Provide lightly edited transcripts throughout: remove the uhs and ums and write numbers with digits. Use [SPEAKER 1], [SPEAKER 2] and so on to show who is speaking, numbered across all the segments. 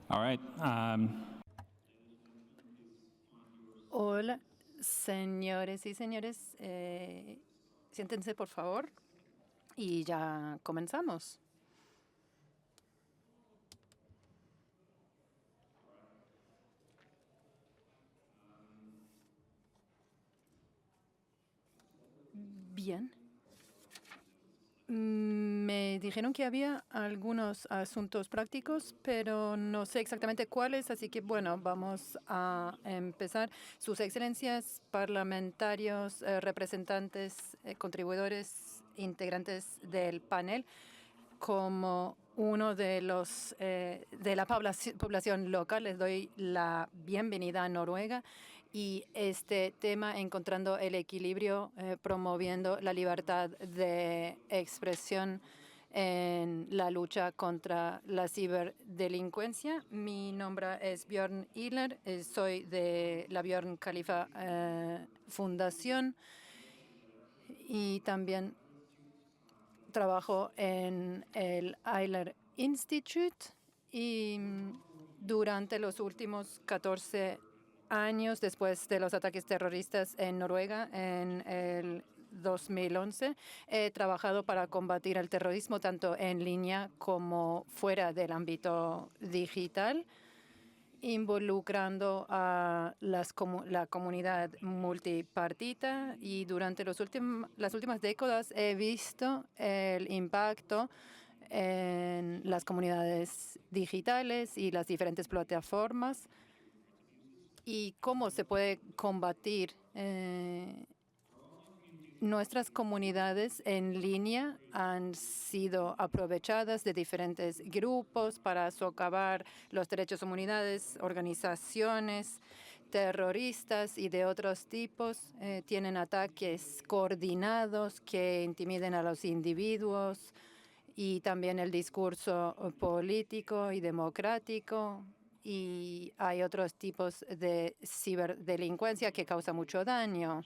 [SPEAKER 1] All right.
[SPEAKER 2] Hola, señores y señores, siéntense por favor y ya comenzamos. Bien. Me dijeron que había algunos asuntos prácticos, pero no sé exactamente cuáles, así que bueno, vamos a empezar. Sus excelencias, parlamentarios, representantes, contribuidores, integrantes del panel, como uno de los de la población local, les doy la bienvenida a Noruega y este tema, encontrando el equilibrio, promoviendo la libertad de expresión en la lucha contra la ciberdelincuencia. Mi nombre es Björn Ihler, soy de la Björn Khalifa Fundación y también trabajo en el Ihler Institute y durante los últimos 14 años, después de los ataques terroristas en Noruega en el 2011, he trabajado para combatir el terrorismo tanto en línea como fuera del ámbito digital, involucrando a la comunidad multipartita, y durante las últimas décadas he visto el impacto en las comunidades digitales y las diferentes plataformas y cómo se puede combatir. Nuestras comunidades en línea han sido aprovechadas de diferentes grupos para socavar los derechos de comunidades, organizaciones terroristas y de otros tipos. Tienen ataques coordinados que intimiden a los individuos y también el discurso político y democrático. Y hay otros tipos de ciberdelincuencia que causa mucho daño.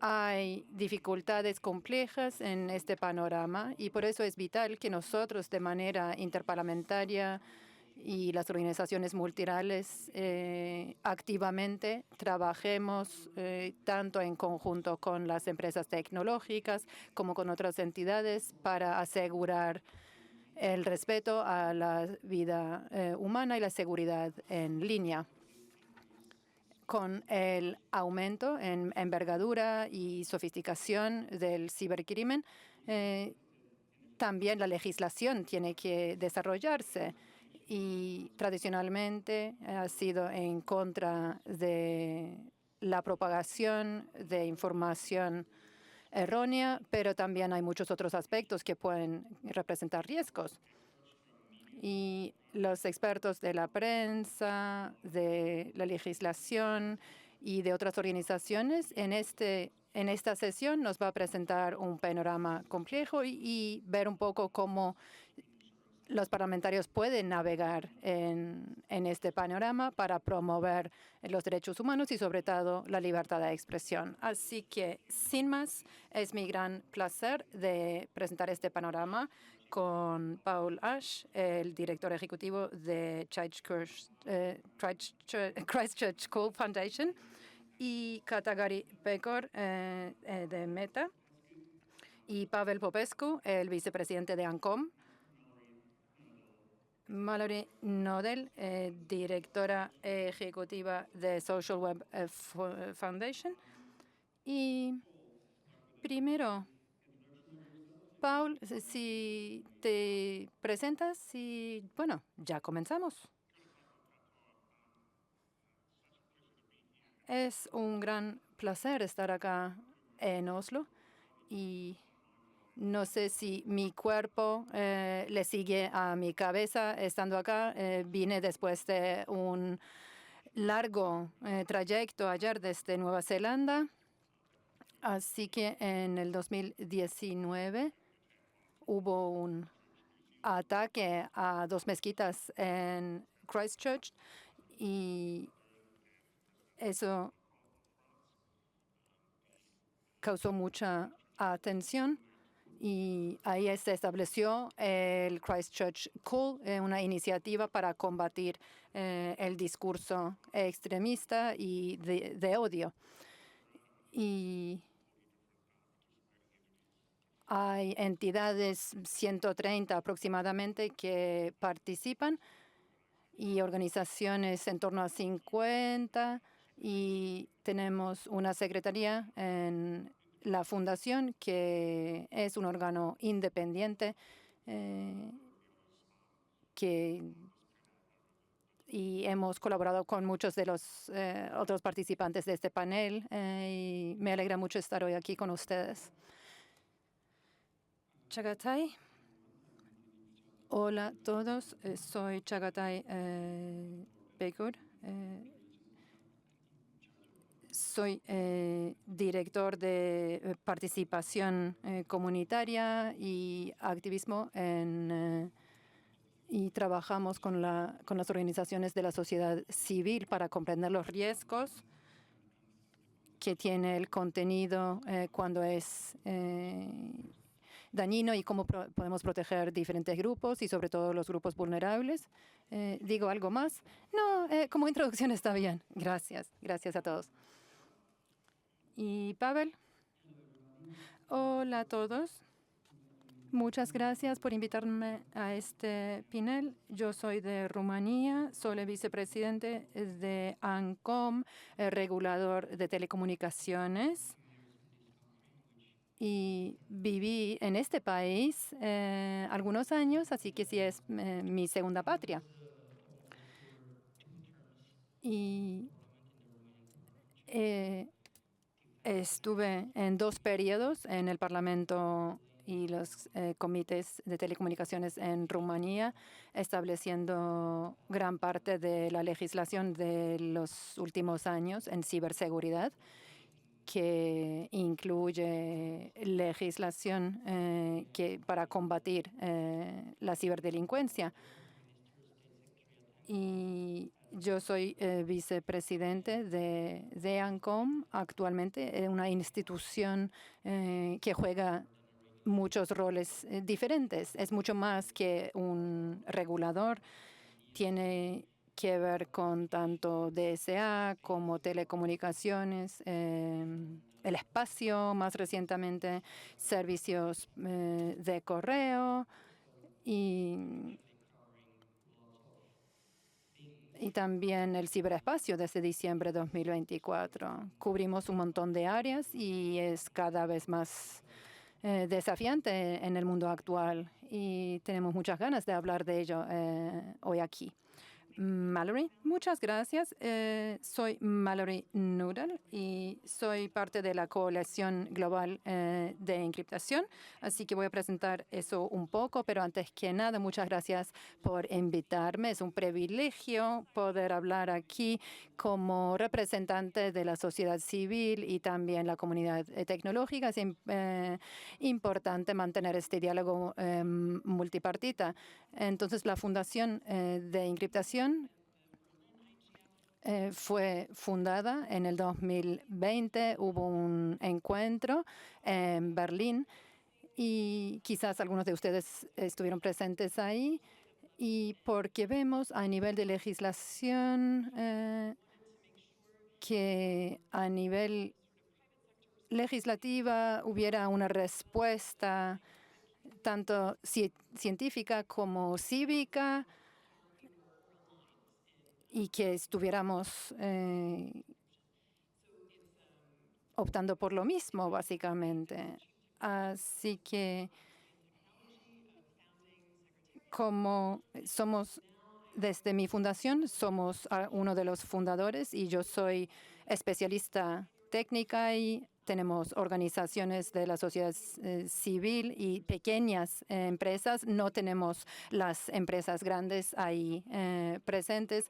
[SPEAKER 2] Hay dificultades complejas en este panorama y por eso es vital que nosotros, de manera interparlamentaria y las organizaciones multilaterales, activamente trabajemos tanto en conjunto con las empresas tecnológicas como con otras entidades para asegurar el respeto a la vida humana y la seguridad en línea. Con el aumento en envergadura y sofisticación del cibercrimen, también la legislación tiene que desarrollarse y tradicionalmente ha sido en contra de la propagación de información errónea, pero también hay muchos otros aspectos que pueden representar riesgos. Y los expertos de la prensa, de la legislación y de otras organizaciones en esta sesión nos va a presentar un panorama complejo y ver un poco cómo los parlamentarios pueden navegar en este panorama para promover los derechos humanos y sobre todo la libertad de expresión. Así que, sin más, es mi gran placer de presentar este panorama con Paul Ash, el director ejecutivo de Christchurch School Foundation, y Katagari Pekor de Meta, y Pavel Popescu, el vicepresidente de ANCOM, Mallory Nodell, directora ejecutiva de Social Web Foundation. Y primero, Paul, si te presentas y, bueno, ya comenzamos. Es un gran placer estar acá en Oslo y no sé si mi cuerpo le sigue a mi cabeza estando acá. Vine después de un largo trayecto ayer desde Nueva Zelanda. Así que en el 2019 hubo un ataque a 2 mezquitas en Christchurch y eso causó mucha atención Y ahí se estableció el Christchurch Cool, una iniciativa para combatir el discurso extremista y de odio. Y hay entidades, 130 aproximadamente, que participan y organizaciones en torno a 50. Y tenemos una secretaría en la fundación que es un órgano independiente y hemos colaborado con muchos de los otros participantes de este panel y me alegra mucho estar hoy aquí con ustedes. Chagatai. Hola a todos, soy Chagatai Begur. Soy director de participación comunitaria y activismo y trabajamos con las organizaciones de la sociedad civil para comprender los riesgos que tiene el contenido cuando es dañino y cómo podemos proteger diferentes grupos y sobre todo los grupos vulnerables. ¿Digo algo más? No, como introducción está bien. Gracias. Gracias a todos. Y Pavel. Hola a todos. Muchas gracias por invitarme a este panel. Yo soy de Rumanía, soy el vicepresidente de ANCOM, el regulador de telecomunicaciones. Y viví en este país algunos años, así que sí es mi segunda patria. Y estuve en 2 periodos en el Parlamento y los comités de telecomunicaciones en Rumanía, estableciendo gran parte de la legislación de los últimos años en ciberseguridad, que incluye legislación para combatir la ciberdelincuencia. Y yo soy vicepresidente de ANCOM, actualmente una institución que juega muchos roles diferentes. Es mucho más que un regulador. Tiene que ver con tanto DSA como telecomunicaciones, el espacio, más recientemente servicios de correo y también el ciberespacio desde diciembre de 2024. Cubrimos un montón de áreas y es cada vez más desafiante en el mundo actual y tenemos muchas ganas de hablar de ello hoy aquí. Mallory, muchas gracias. Soy Mallory Noodle y soy parte de la coalición global de encriptación, así que voy a presentar eso un poco, pero antes que nada, muchas gracias por invitarme. Es un privilegio poder hablar aquí como representante de la sociedad civil y también la comunidad tecnológica. Es importante mantener este diálogo multipartita. Entonces, la Fundación de Encriptación fue fundada en el 2020. Hubo un encuentro en Berlín y quizás algunos de ustedes estuvieron presentes ahí. Y porque vemos a nivel de legislación que a nivel legislativa hubiera una respuesta tanto científica como cívica y que estuviéramos optando por lo mismo, básicamente. Así que, como somos desde mi fundación, somos uno de los fundadores y yo soy especialista técnica y tenemos organizaciones de la sociedad civil y pequeñas empresas. No tenemos las empresas grandes ahí presentes.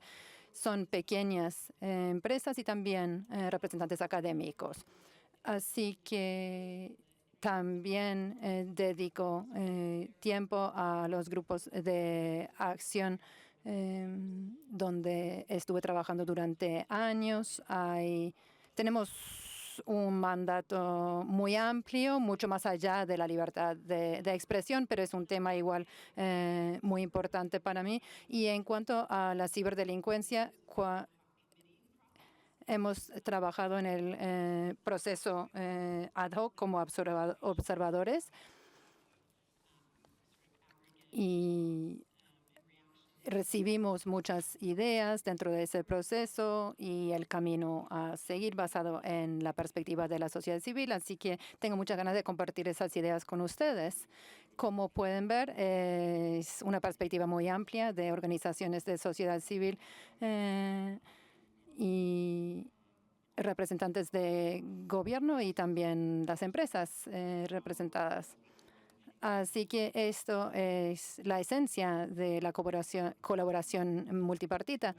[SPEAKER 2] Son pequeñas empresas y también representantes académicos. Así que también dedico tiempo a los grupos de acción donde estuve trabajando durante años. Tenemos tenemos un mandato muy amplio, mucho más allá de la libertad de expresión, pero es un tema igual muy importante para mí. Y en cuanto a la ciberdelincuencia, hemos trabajado en el proceso ad hoc como observadores y recibimos muchas ideas dentro de ese proceso y el camino a seguir basado en la perspectiva de la sociedad civil. Así que tengo muchas ganas de compartir esas ideas con ustedes. Como pueden ver, es una perspectiva muy amplia de organizaciones de sociedad civil y representantes de gobierno y también las empresas representadas. Así que esto es la esencia de la colaboración multipartita.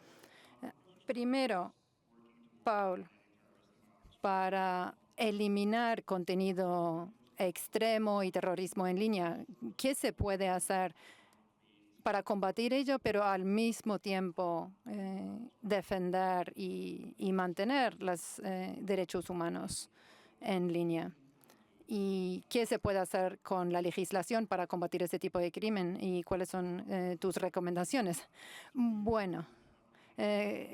[SPEAKER 2] Primero, Paul, para eliminar contenido extremo y terrorismo en línea, ¿qué se puede hacer para combatir ello, pero al mismo tiempo defender y mantener los derechos humanos en línea? ¿Y qué se puede hacer con la legislación para combatir este tipo de crimen? ¿Y cuáles son tus recomendaciones? Bueno,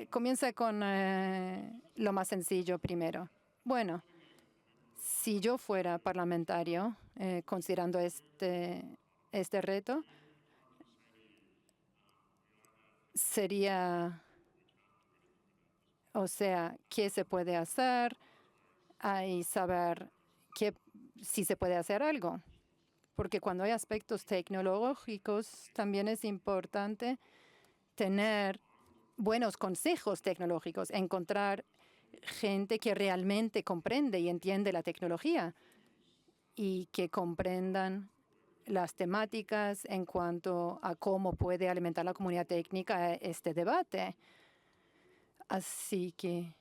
[SPEAKER 2] comienza con lo más sencillo primero. Bueno, si yo fuera parlamentario, considerando este reto, sería, o sea, qué se puede hacer y saber si se puede hacer algo. Porque cuando hay aspectos tecnológicos, también es importante tener buenos consejos tecnológicos, encontrar gente que realmente comprende y entiende la tecnología y que comprendan las temáticas en cuanto a cómo puede alimentar la comunidad técnica este debate. Así que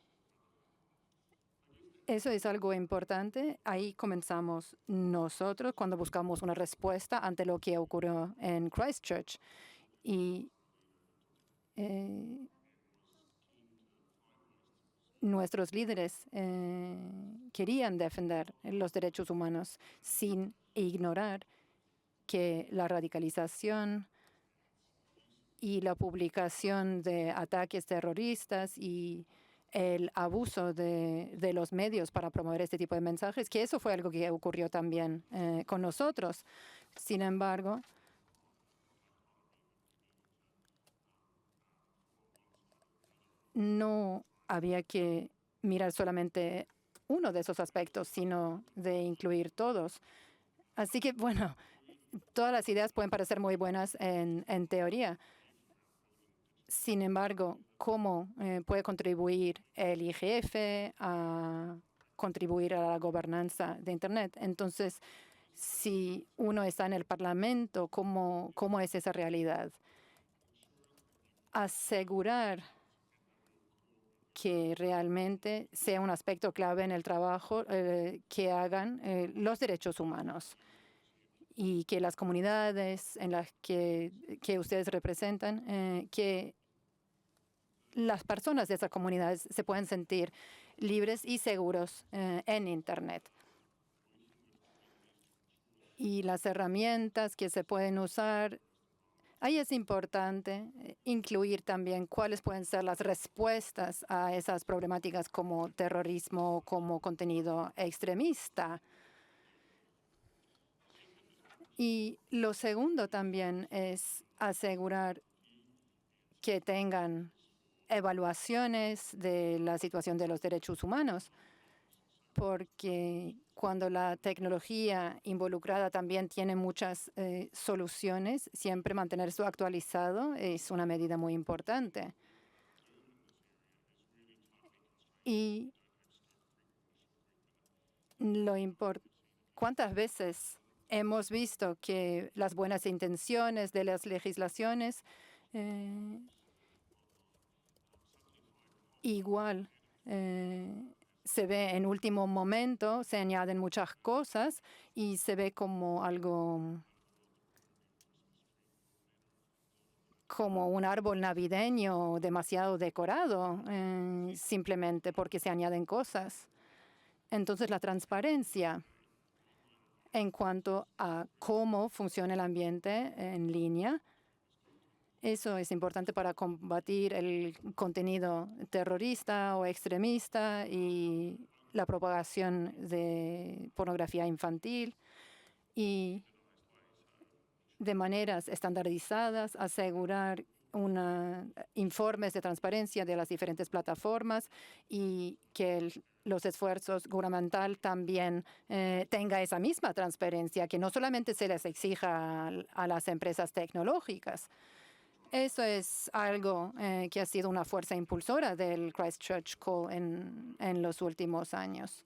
[SPEAKER 2] eso es algo importante. Ahí comenzamos nosotros cuando buscamos una respuesta ante lo que ocurrió en Christchurch. Y nuestros líderes querían defender los derechos humanos sin ignorar que la radicalización y la publicación de ataques terroristas y el abuso de los medios para promover este tipo de mensajes, que eso fue algo que ocurrió también con nosotros. Sin embargo, no había que mirar solamente uno de esos aspectos, sino de incluir todos. Así que, bueno, todas las ideas pueden parecer muy buenas en teoría. Sin embargo, ¿cómo puede contribuir el IGF a contribuir a la gobernanza de Internet? Entonces, si uno está en el Parlamento, ¿cómo es esa realidad? Asegurar que realmente sea un aspecto clave en el trabajo que hagan los derechos humanos y que las comunidades en las que ustedes representan, que las personas de esas comunidades se pueden sentir libres y seguros en Internet. Y las herramientas que se pueden usar, ahí es importante incluir también cuáles pueden ser las respuestas a esas problemáticas como terrorismo, como contenido extremista. Y lo segundo también es asegurar que tengan evaluaciones de la situación de los derechos humanos, porque cuando la tecnología involucrada también tiene muchas soluciones, siempre mantener eso actualizado es una medida muy importante. Y ¿cuántas veces hemos visto que las buenas intenciones de las legislaciones igual se ve en último momento, se añaden muchas cosas y se ve como algo, como un árbol navideño demasiado decorado, simplemente porque se añaden cosas. Entonces, la transparencia en cuanto a cómo funciona el ambiente en línea, eso es importante para combatir el contenido terrorista o extremista y la propagación de pornografía infantil, y de maneras estandarizadas asegurar informes de transparencia de las diferentes plataformas y que los esfuerzos gubernamentales también tenga esa misma transparencia, que no solamente se les exija a las empresas tecnológicas. Eso es algo que ha sido una fuerza impulsora del Christchurch Call en los últimos años.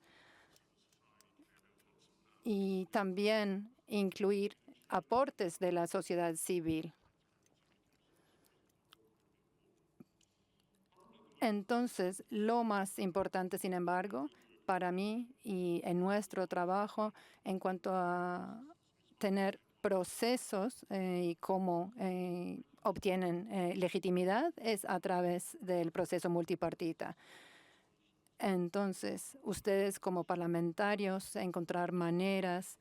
[SPEAKER 2] Y también incluir aportes de la sociedad civil. Entonces, lo más importante, sin embargo, para mí y en nuestro trabajo en cuanto a tener procesos y cómo obtienen legitimidad es a través del proceso multipartita. Entonces, ustedes como parlamentarios encontrar maneras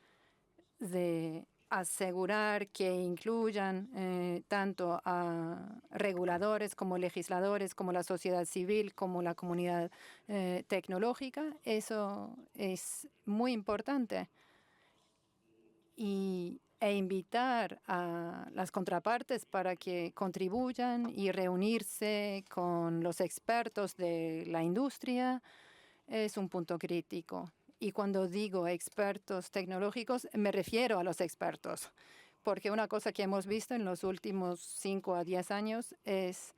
[SPEAKER 2] de asegurar que incluyan tanto a reguladores como legisladores, como la sociedad civil, como la comunidad tecnológica. Eso es muy importante. E invitar a las contrapartes para que contribuyan y reunirse con los expertos de la industria es un punto crítico. Y cuando digo expertos tecnológicos, me refiero a los expertos, porque una cosa que hemos visto en los últimos 5 a 10 años es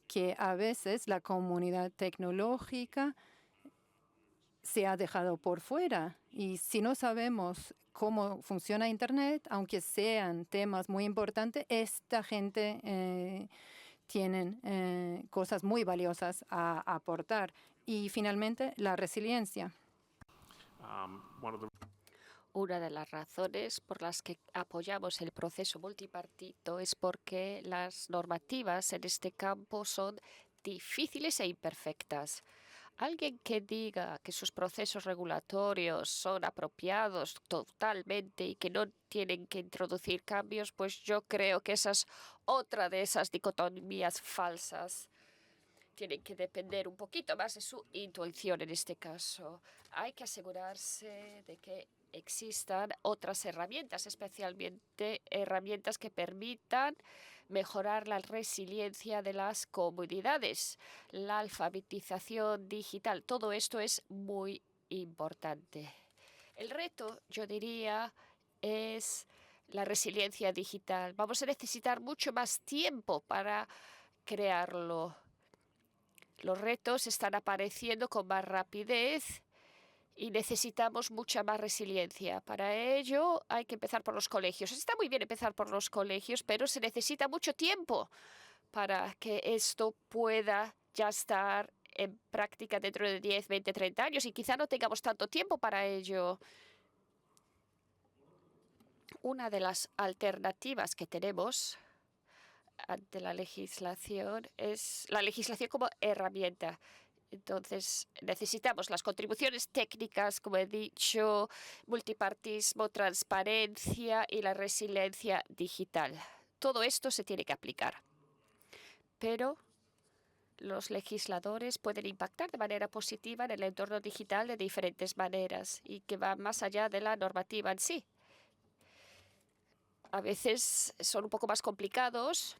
[SPEAKER 2] que a veces la comunidad tecnológica se ha dejado por fuera. Y si no sabemos cómo funciona Internet, aunque sean temas muy importantes, esta gente tiene cosas muy valiosas a aportar. Y finalmente, la resiliencia.
[SPEAKER 1] Una de las razones por las que apoyamos el proceso multipartito es porque las normativas en este campo son difíciles e imperfectas. Alguien que diga que sus procesos regulatorios son apropiados totalmente y que no tienen que introducir cambios, pues yo creo que esa es otra de esas dicotomías falsas. Tienen que depender un poquito más de su intuición en este caso. Hay que asegurarse de que existan otras herramientas, especialmente herramientas que permitan mejorar la resiliencia de las comunidades, la alfabetización digital. Todo esto es muy importante. El reto, yo diría, es la resiliencia digital. Vamos a necesitar mucho más tiempo para crearlo. Los retos están apareciendo con más rapidez y necesitamos mucha más resiliencia. Para ello hay que empezar por los colegios. Está muy bien empezar por los colegios, pero se necesita mucho tiempo para que esto pueda ya estar en práctica dentro de 10, 20, 30 años y quizá no tengamos tanto tiempo para ello. Una de las alternativas que tenemos ante la legislación es la legislación como herramienta. Entonces, necesitamos las contribuciones técnicas, como he dicho, multipartismo, transparencia y la resiliencia digital. Todo esto se tiene que aplicar. Pero los legisladores pueden impactar de manera positiva en el entorno digital de diferentes maneras y que van más allá de la normativa en sí. A veces son un poco más complicados,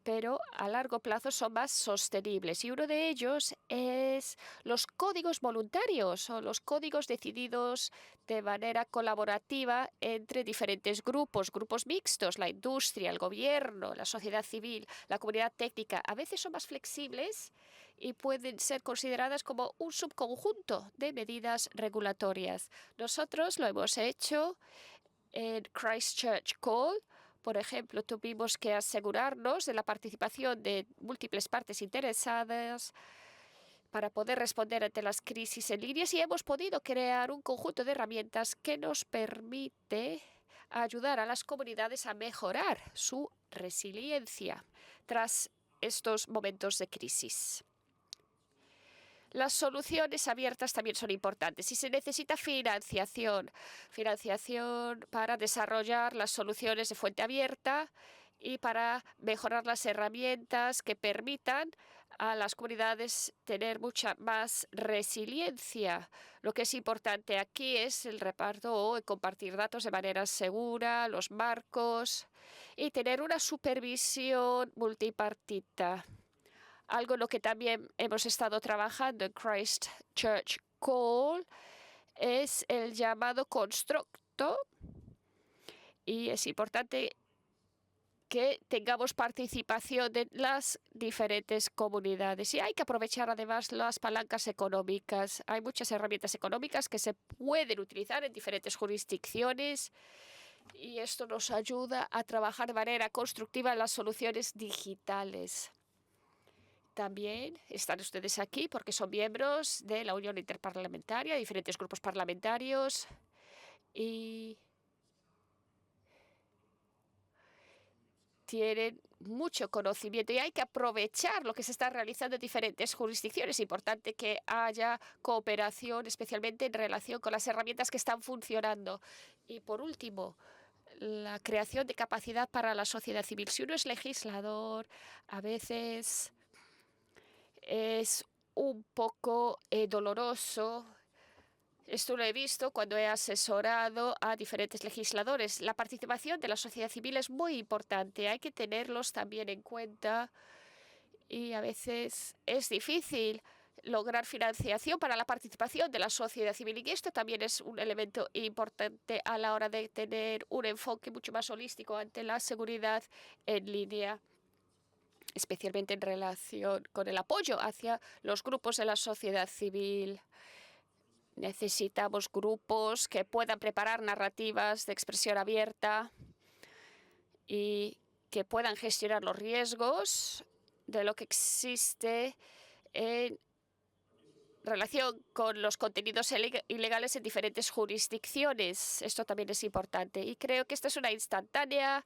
[SPEAKER 1] pero a largo plazo son más sostenibles. Y uno de ellos es los códigos voluntarios o los códigos decididos de manera colaborativa entre diferentes grupos, grupos mixtos, la industria, el gobierno, la sociedad civil, la comunidad técnica. A veces son más flexibles y pueden ser consideradas como un subconjunto de medidas regulatorias. Nosotros lo hemos hecho en Christchurch Call. Por ejemplo, tuvimos que asegurarnos de la participación de múltiples partes interesadas para poder responder ante las crisis en línea y hemos podido crear un conjunto de herramientas que nos permite ayudar a las comunidades a mejorar su resiliencia tras estos momentos de crisis. Las soluciones abiertas también son importantes y se necesita financiación para desarrollar las soluciones de fuente abierta y para mejorar las herramientas que permitan a las comunidades tener mucha más resiliencia. Lo que es importante aquí es el reparto o el compartir datos de manera segura, los marcos y tener una supervisión multipartita. Algo en lo que también hemos estado trabajando en Christchurch Call es el llamado constructo, y es importante que tengamos participación de las diferentes comunidades. Y hay que aprovechar además las palancas económicas. Hay muchas herramientas económicas que se pueden utilizar en diferentes jurisdicciones y esto nos ayuda a trabajar de manera constructiva en las soluciones digitales. También están ustedes aquí porque son miembros de la Unión Interparlamentaria, diferentes grupos parlamentarios, y tienen mucho conocimiento y hay que aprovechar lo que se está realizando en diferentes jurisdicciones. Es importante que haya cooperación, especialmente en relación con las herramientas que están funcionando. Y por último, la creación de capacidad para la sociedad civil. Si uno es legislador, a veces es un poco doloroso. Esto lo he visto cuando he asesorado a diferentes legisladores. La participación de la sociedad civil es muy importante. Hay que tenerlos también en cuenta y a veces es difícil lograr financiación para la participación de la sociedad civil. Y esto también es un elemento importante a la hora de tener un enfoque mucho más holístico ante la seguridad en línea, especialmente en relación con el apoyo hacia los grupos de la sociedad civil. Necesitamos grupos que puedan preparar narrativas de expresión abierta y que puedan gestionar los riesgos de lo que existe en relación con los contenidos ilegales en diferentes jurisdicciones. Esto también es importante. Y creo que esta es una instantánea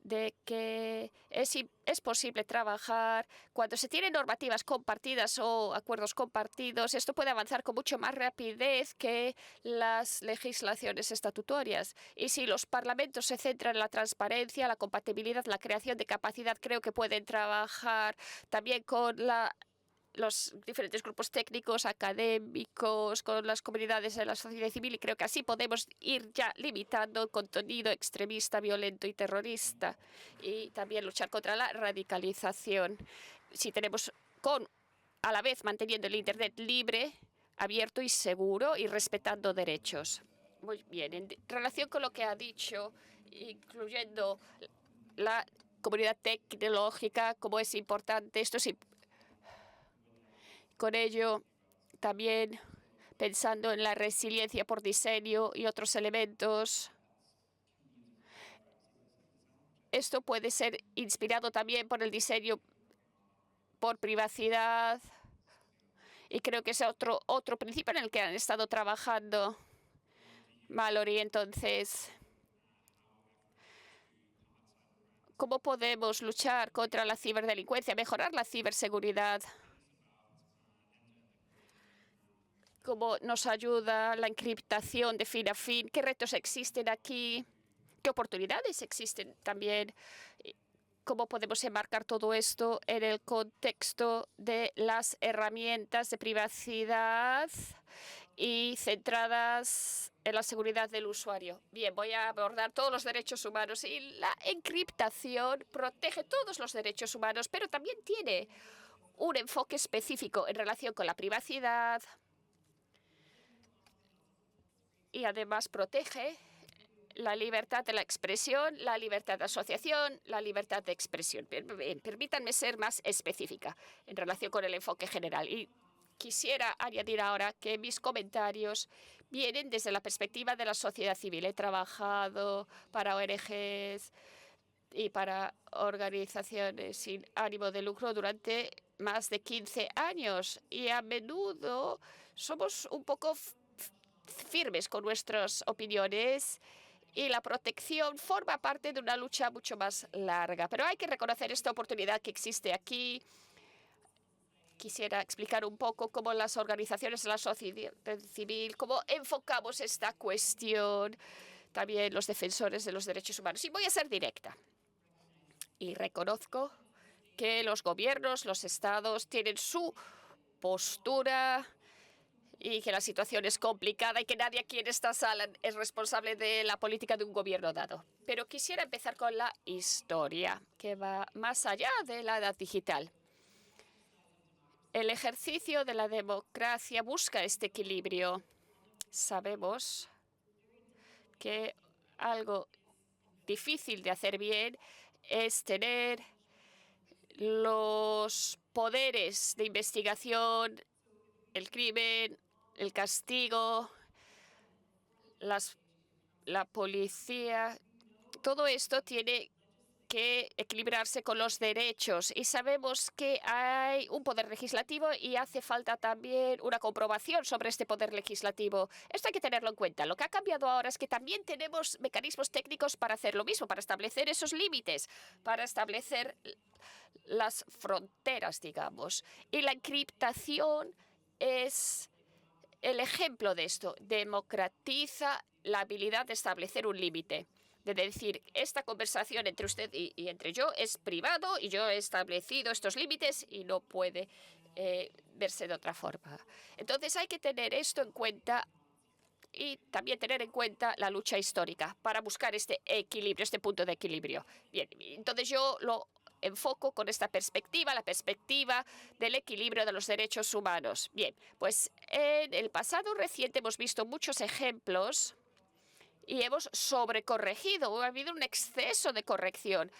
[SPEAKER 1] de que es posible trabajar cuando se tienen normativas compartidas o acuerdos compartidos. Esto puede avanzar con mucho más rapidez que las legislaciones estatutarias. Y si los parlamentos se centran en la transparencia, la compatibilidad, la creación de capacidad, creo que pueden trabajar también con los diferentes grupos técnicos, académicos, con las comunidades de la sociedad civil, y creo que así podemos ir ya limitando el contenido extremista, violento y terrorista, y también luchar contra la radicalización. Si tenemos a la vez manteniendo el Internet libre, abierto y seguro y respetando derechos. Muy bien, en relación con lo que ha dicho, incluyendo la comunidad tecnológica, como es importante, esto es con ello, también pensando en la resiliencia por diseño y otros elementos. Esto puede ser inspirado también por el diseño por privacidad. Y creo que es otro principio en el que han estado trabajando Mallory. Entonces, ¿cómo podemos luchar contra la ciberdelincuencia, mejorar la ciberseguridad? ¿Cómo nos ayuda la encriptación de fin a fin? ¿Qué retos existen aquí? ¿Qué oportunidades existen también? ¿Cómo podemos enmarcar todo esto en el contexto de las herramientas de privacidad y centradas en la seguridad del usuario? Bien, voy a abordar todos los derechos humanos, y la encriptación protege todos los derechos humanos, pero también tiene un enfoque específico en relación con la privacidad y además protege la libertad de la expresión, la libertad de asociación, la libertad de expresión. Permítanme ser más específica en relación con el enfoque general. Y quisiera añadir ahora que mis comentarios vienen desde la perspectiva de la sociedad civil. He trabajado para ONGs y para organizaciones sin ánimo de lucro durante más de 15 años. Y a menudo somos un poco firmes con nuestras opiniones, y la protección forma parte de una lucha mucho más larga. Pero hay que reconocer esta oportunidad que existe aquí quisiera explicar un poco cómo las organizaciones de la sociedad civil, cómo enfocamos esta cuestión, también los defensores de los derechos humanos. Y voy a ser directa. Y reconozco que los gobiernos, los estados, tienen su postura y que la situación es complicada y que nadie aquí en esta sala es responsable de la política de un gobierno dado. Pero quisiera empezar con la historia, que va más allá de la edad digital. El ejercicio de la democracia busca este equilibrio. Sabemos que algo difícil de hacer bien es tener los poderes de investigación, el crimen, el castigo, la policía. Todo esto tiene que equilibrarse con los derechos y sabemos que hay un poder legislativo y hace falta también una comprobación sobre este poder legislativo. Esto hay que tenerlo en cuenta. Lo que ha cambiado ahora es que también tenemos mecanismos técnicos para hacer lo mismo, para establecer esos límites, para establecer las fronteras, digamos. Y la encriptación es el ejemplo de esto. Democratiza la habilidad de establecer un límite, de decir, esta conversación entre usted y entre yo es privado y yo he establecido estos límites y no puede verse de otra forma. Entonces hay que tener esto en cuenta y también tener en cuenta la lucha histórica para buscar este equilibrio, este punto de equilibrio. Bien, entonces yo lo enfoco con esta perspectiva, la perspectiva del equilibrio de los derechos humanos. Bien, pues en el pasado reciente hemos visto muchos ejemplos y hemos sobrecorregido, ha habido un exceso de corrección.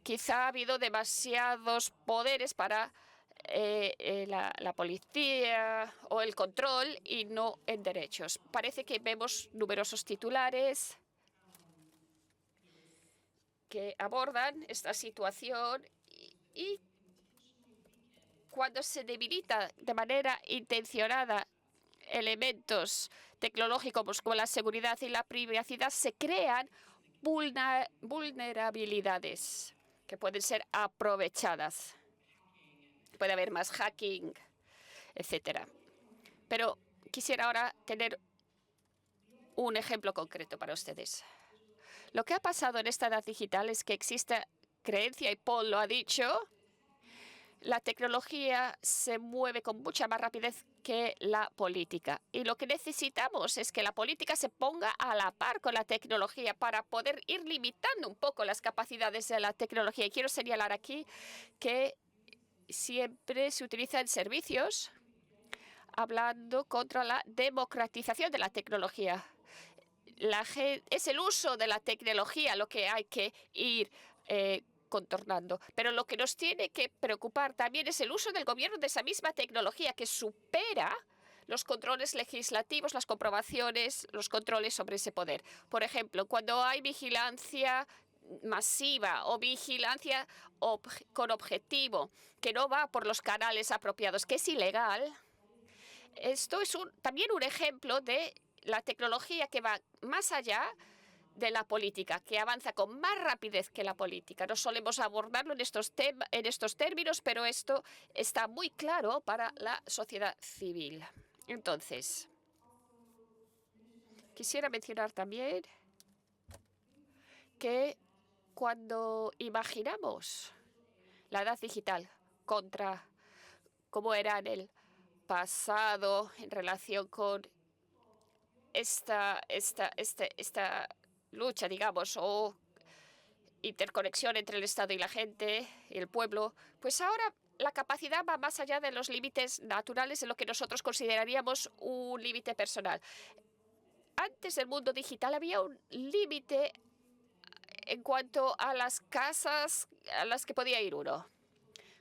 [SPEAKER 1] Quizá ha habido demasiados poderes para la policía o el control y no en derechos. Parece que vemos numerosos titulares que abordan esta situación y cuando se debilita de manera intencionada elementos tecnológicos como la seguridad y la privacidad, se crean vulnerabilidades que pueden ser aprovechadas. Puede haber más hacking, etcétera. Pero quisiera ahora tener un ejemplo concreto para ustedes. Lo que ha pasado en esta edad digital es que existe creencia, y Paul lo ha dicho, la tecnología se mueve con mucha más rapidez que la política. Y lo que necesitamos es que la política se ponga a la par con la tecnología para poder ir limitando un poco las capacidades de la tecnología. Y quiero señalar aquí que siempre se utilizan servicios hablando contra la democratización de la tecnología. Es el uso de la tecnología lo que hay que ir contornando. Pero lo que nos tiene que preocupar también es el uso del gobierno de esa misma tecnología que supera los controles legislativos, las comprobaciones, los controles sobre ese poder. Por ejemplo, cuando hay vigilancia masiva o vigilancia con objetivo que no va por los canales apropiados, que es ilegal, esto es también un ejemplo de la tecnología que va más allá de la política, que avanza con más rapidez que la política. No solemos abordarlo en estos términos, pero esto está muy claro para la sociedad civil. Entonces, quisiera mencionar también que cuando imaginamos la edad digital contra cómo era en el pasado en relación con esta lucha, digamos, o interconexión entre el Estado y la gente, y el pueblo, pues ahora la capacidad va más allá de los límites naturales de lo que nosotros consideraríamos un límite personal. Antes del mundo digital había un límite en cuanto a las casas a las que podía ir uno.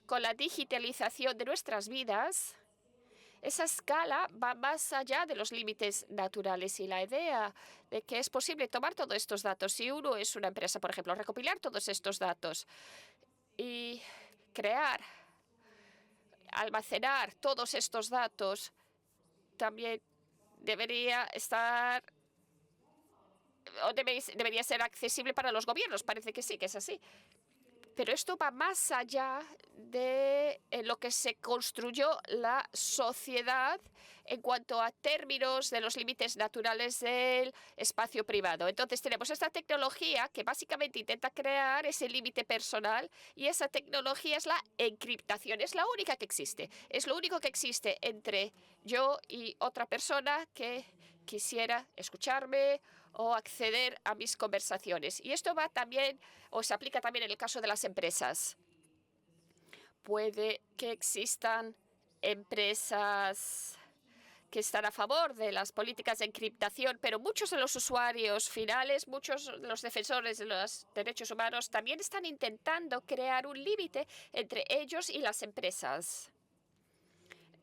[SPEAKER 1] Con la digitalización de nuestras vidas, esa escala va más allá de los límites naturales y la idea de que es posible tomar todos estos datos. Si uno es una empresa, por ejemplo, recopilar todos estos datos y crear, almacenar todos estos datos, también debería estar o debería ser accesible para los gobiernos. Parece que sí, que es así. Pero esto va más allá de lo que se construyó la sociedad en cuanto a términos de los límites naturales del espacio privado. Entonces tenemos esta tecnología que básicamente intenta crear ese límite personal, y esa tecnología es la encriptación. Es la única que existe. Es lo único que existe entre yo y otra persona que quisiera escucharme o acceder a mis conversaciones. Y esto va también, o se aplica también en el caso de las empresas. Puede que existan empresas que están a favor de las políticas de encriptación, pero muchos de los usuarios finales, muchos de los defensores de los derechos humanos también están intentando crear un límite entre ellos y las empresas.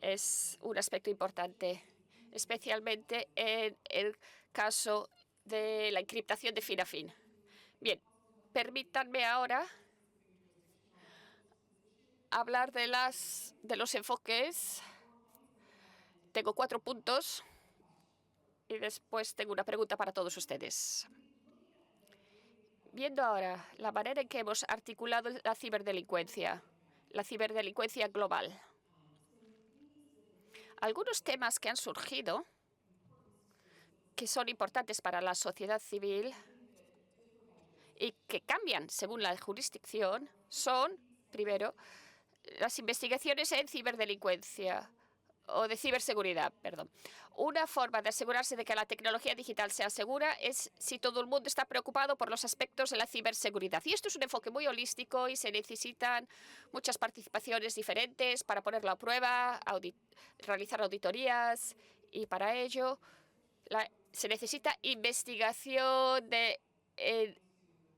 [SPEAKER 1] Es un aspecto importante, especialmente en el caso de la encriptación de fin a fin. Bien, permítanme ahora hablar de los enfoques. Tengo 4 puntos y después tengo una pregunta para todos ustedes. Viendo ahora la manera en que hemos articulado la ciberdelincuencia global, algunos temas que han surgido que son importantes para la sociedad civil y que cambian según la jurisdicción son, primero, las investigaciones en ciberdelincuencia o de ciberseguridad, perdón. Una forma de asegurarse de que la tecnología digital sea segura es si todo el mundo está preocupado por los aspectos de la ciberseguridad. Y esto es un enfoque muy holístico y se necesitan muchas participaciones diferentes para ponerlo a prueba, realizar auditorías, y para ello se necesita investigación de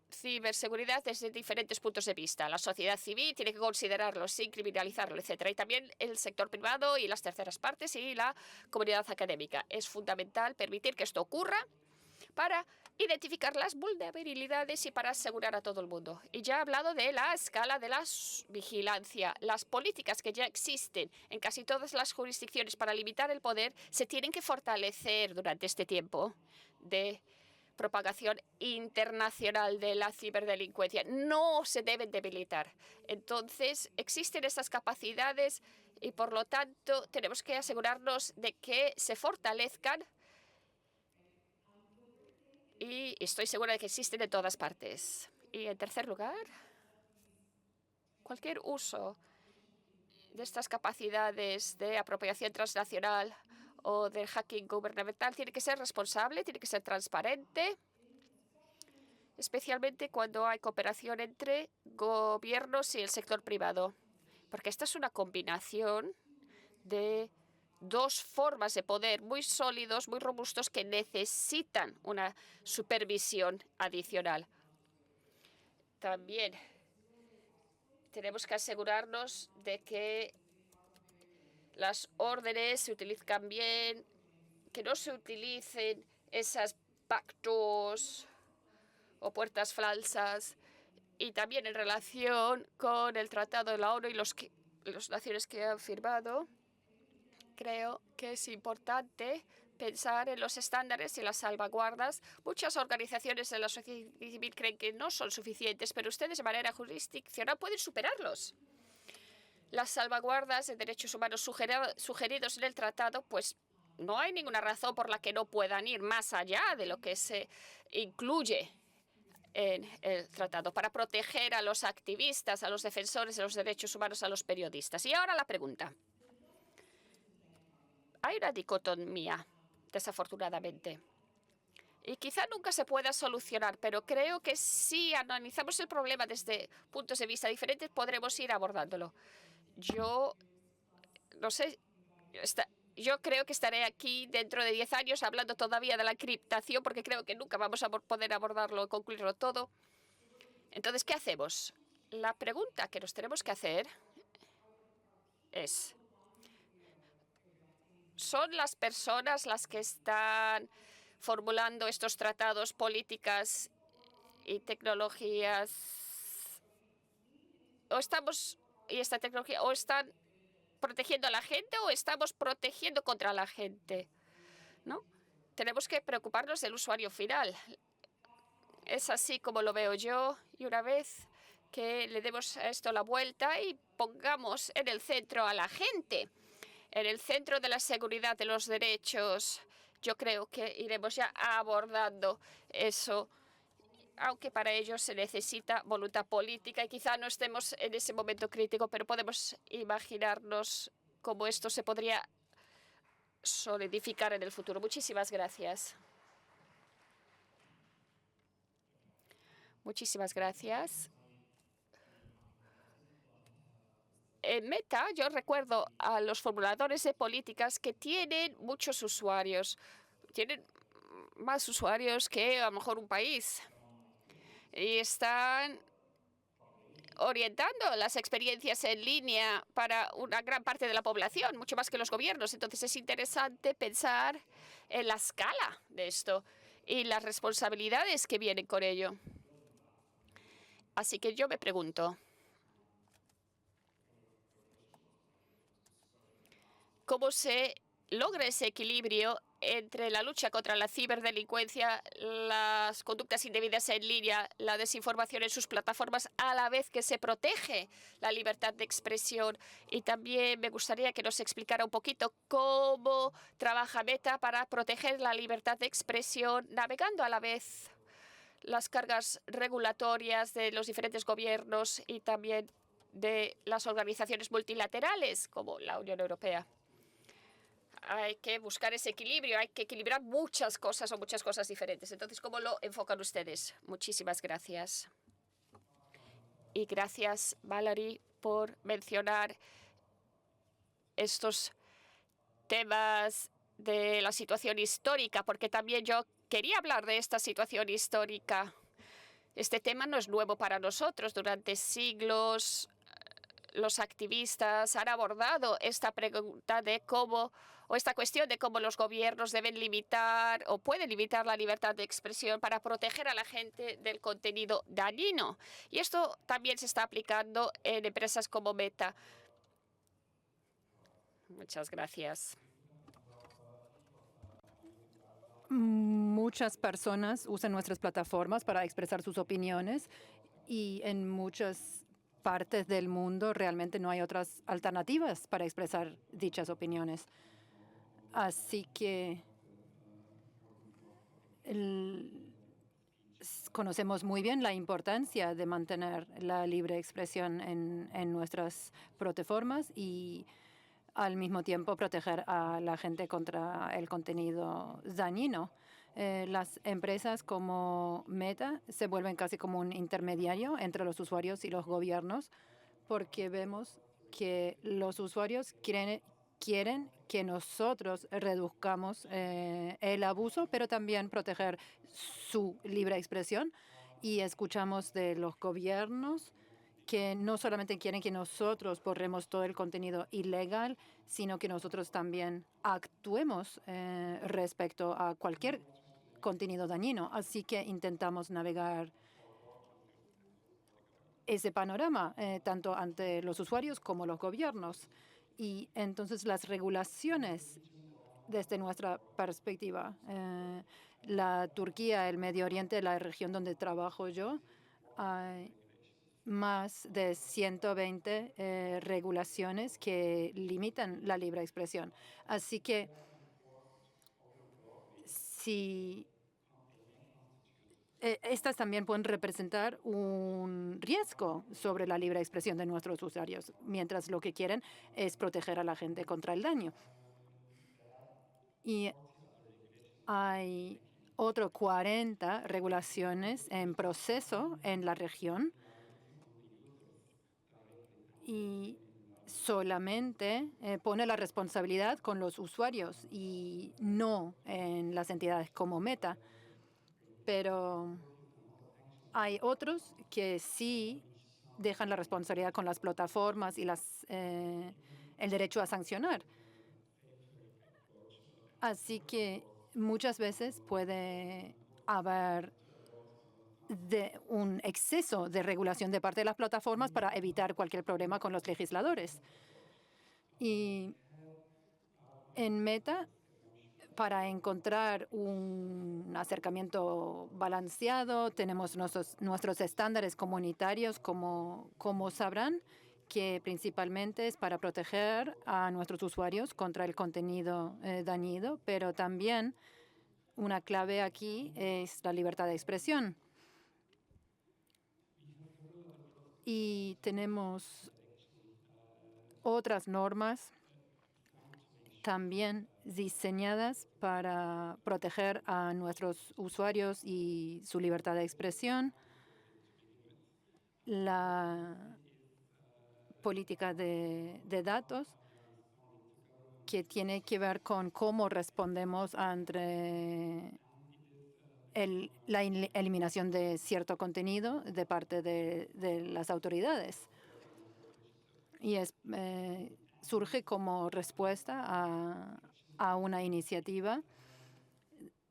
[SPEAKER 1] ciberseguridad desde diferentes puntos de vista. La sociedad civil tiene que considerarlo sin criminalizarlo, etcétera. Y también el sector privado y las terceras partes y la comunidad académica. Es fundamental permitir que esto ocurra para identificar las vulnerabilidades y para asegurar a todo el mundo. Y ya he hablado de la escala de la vigilancia. Las políticas que ya existen en casi todas las jurisdicciones para limitar el poder se tienen que fortalecer durante este tiempo de propagación internacional de la ciberdelincuencia. No se deben debilitar. Entonces, existen estas capacidades y, por lo tanto, tenemos que asegurarnos de que se fortalezcan, y estoy segura de que existen en todas partes. Y, en tercer lugar, cualquier uso de estas capacidades de apropiación transnacional o del hacking gubernamental tiene que ser responsable, tiene que ser transparente, especialmente cuando hay cooperación entre gobiernos y el sector privado, porque esta es una combinación de dos formas de poder muy sólidos, muy robustos, que necesitan una supervisión adicional. También tenemos que asegurarnos de que las órdenes se utilizan bien, que no se utilicen esas backdoors o puertas falsas, y también en relación con el Tratado de la ONU y las naciones que han firmado, creo que es importante pensar en los estándares y las salvaguardas. Muchas organizaciones de la sociedad civil creen que no son suficientes, pero ustedes de manera jurisdiccional pueden superarlos. Las salvaguardas de derechos humanos sugeridos en el tratado, pues no hay ninguna razón por la que no puedan ir más allá de lo que se incluye en el tratado para proteger a los activistas, a los defensores de los derechos humanos, a los periodistas. Y ahora la pregunta. Hay una dicotomía, desafortunadamente, y quizá nunca se pueda solucionar, pero creo que si analizamos el problema desde puntos de vista diferentes, podremos ir abordándolo. Yo no sé, yo creo que estaré aquí dentro de 10 años hablando todavía de la encriptación, porque creo que nunca vamos a poder abordarlo y concluirlo todo. Entonces, ¿qué hacemos? La pregunta que nos tenemos que hacer es: ¿son las personas las que están formulando estos tratados, políticas y tecnologías, o están protegiendo a la gente, o estamos protegiendo contra la gente? ¿No? Tenemos que preocuparnos del usuario final. Es así como lo veo yo, y una vez que le demos a esto la vuelta y pongamos en el centro a la gente, en el centro de la seguridad de los derechos. Yo creo que iremos ya abordando eso, aunque para ello se necesita voluntad política y quizá no estemos en ese momento crítico, pero podemos imaginarnos cómo esto se podría solidificar en el futuro. Muchísimas gracias. Muchísimas gracias. En Meta, yo recuerdo a los formuladores de políticas que tienen muchos usuarios. Tienen más usuarios que a lo mejor un país. Y están orientando las experiencias en línea para una gran parte de la población, mucho más que los gobiernos. Entonces es interesante pensar en la escala de esto y las responsabilidades que vienen con ello. Así que yo me pregunto, ¿cómo se logra ese equilibrio entre la lucha contra la ciberdelincuencia, las conductas indebidas en línea, la desinformación en sus plataformas, a la vez que se protege la libertad de expresión? Y también me gustaría que nos explicara un poquito cómo trabaja Meta para proteger la libertad de expresión, navegando a la vez las cargas regulatorias de los diferentes gobiernos y también de las organizaciones multilaterales como la Unión Europea. Hay que buscar ese equilibrio, hay que equilibrar muchas cosas o muchas cosas diferentes. Entonces, ¿cómo lo enfocan ustedes? Muchísimas gracias. Y gracias, Valerie, por mencionar estos temas de la situación histórica, porque también yo quería hablar de esta situación histórica. Este tema no es nuevo para nosotros. Durante siglos, los activistas han abordado esta pregunta de cómo, o esta cuestión de cómo los gobiernos deben limitar o pueden limitar la libertad de expresión para proteger a la gente del contenido dañino. Y esto también se está aplicando en empresas como Meta. Muchas gracias.
[SPEAKER 2] Muchas personas usan nuestras plataformas para expresar sus opiniones y en muchas partes del mundo realmente no hay otras alternativas para expresar dichas opiniones. Así que conocemos muy bien la importancia de mantener la libre expresión en nuestras plataformas y al mismo tiempo proteger a la gente contra el contenido dañino. Las empresas como Meta se vuelven casi como un intermediario entre los usuarios y los gobiernos porque vemos que los usuarios quieren que nosotros reduzcamos el abuso, pero también proteger su libre expresión. Y escuchamos de los gobiernos que no solamente quieren que nosotros borremos todo el contenido ilegal, sino que nosotros también actuemos respecto a cualquier contenido dañino. Así que intentamos navegar ese panorama, tanto ante los usuarios como los gobiernos. Y entonces las regulaciones desde nuestra perspectiva, la Turquía, el Medio Oriente, la región donde trabajo yo, hay más de 120 regulaciones que limitan la libre expresión. Así que si estas también pueden representar un riesgo sobre la libre expresión de nuestros usuarios, mientras lo que quieren es proteger a la gente contra el daño. Y hay otras 40 regulaciones en proceso en la región y solamente pone la responsabilidad con los usuarios y no en las entidades como Meta. Pero hay otros que sí dejan la responsabilidad con las plataformas y el derecho a sancionar. Así que muchas veces puede haber un exceso de regulación de parte de las plataformas para evitar cualquier problema con los legisladores. Y en Meta para encontrar un acercamiento balanceado. Tenemos nuestros estándares comunitarios, como sabrán, que principalmente es para proteger a nuestros usuarios contra el contenido dañino, pero también una clave aquí es la libertad de expresión. Y tenemos otras normas también diseñadas para proteger a nuestros usuarios y su libertad de expresión. La política de datos, que tiene que ver con cómo respondemos ante la eliminación de cierto contenido de parte de las autoridades. Y surge como respuesta a una iniciativa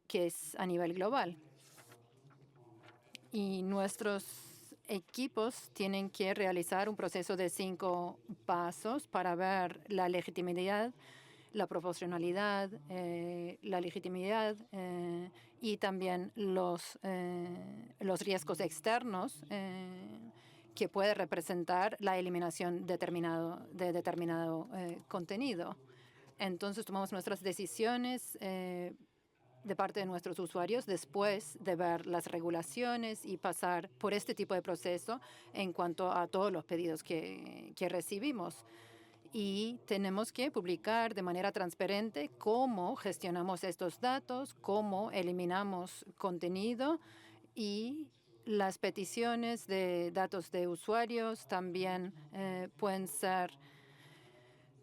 [SPEAKER 2] que es a nivel global. Y nuestros equipos tienen que realizar un proceso de 5 pasos para ver la legitimidad, la proporcionalidad, la legitimidad y también los riesgos externos que puede representar la eliminación de determinado contenido. Entonces tomamos nuestras decisiones de parte de nuestros usuarios después de ver las regulaciones y pasar por este tipo de proceso en cuanto a todos los pedidos que recibimos. Y tenemos que publicar de manera transparente cómo gestionamos estos datos, cómo eliminamos contenido, y las peticiones de datos de usuarios también pueden ser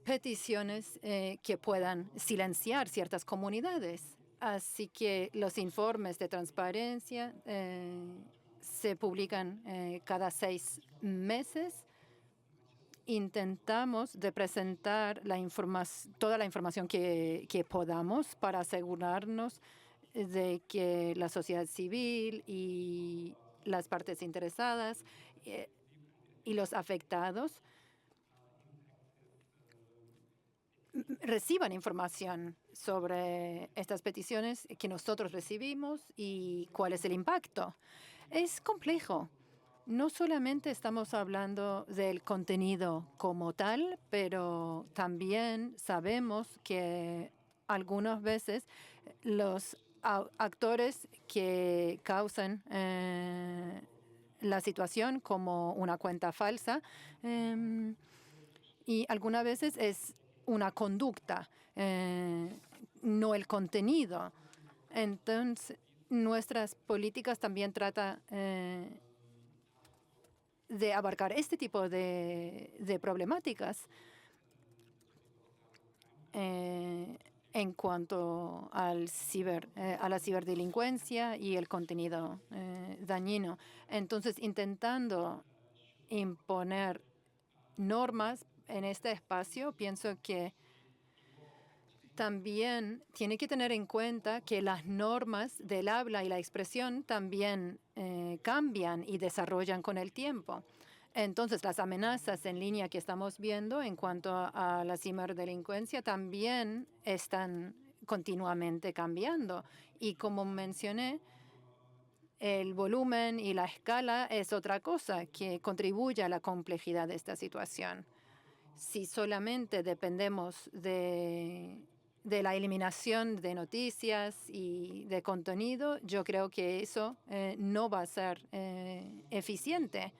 [SPEAKER 2] peticiones que puedan silenciar ciertas comunidades. Así que los informes de transparencia se publican cada 6 meses. Intentamos de presentar toda la información que podamos para asegurarnos de que la sociedad civil y las partes interesadas y los afectados reciban información sobre estas peticiones que nosotros recibimos y cuál es el impacto. Es complejo. No solamente estamos hablando del contenido como tal, pero también sabemos que algunas veces los actores que causan la situación, como una cuenta falsa, y algunas veces es una conducta, no el contenido. Entonces, nuestras políticas también tratan de abarcar este tipo de problemáticas en cuanto a la ciberdelincuencia y el contenido dañino. Entonces, intentando imponer normas en este espacio, pienso que también tiene que tener en cuenta que las normas del habla y la expresión también cambian y desarrollan con el tiempo. Entonces, las amenazas en línea que estamos viendo en cuanto a la ciberdelincuencia también están continuamente cambiando. Y como mencioné, el volumen y la escala es otra cosa que contribuye a la complejidad de esta situación. Si solamente dependemos de la eliminación de noticias y de contenido, yo creo que eso no va a ser eficiente.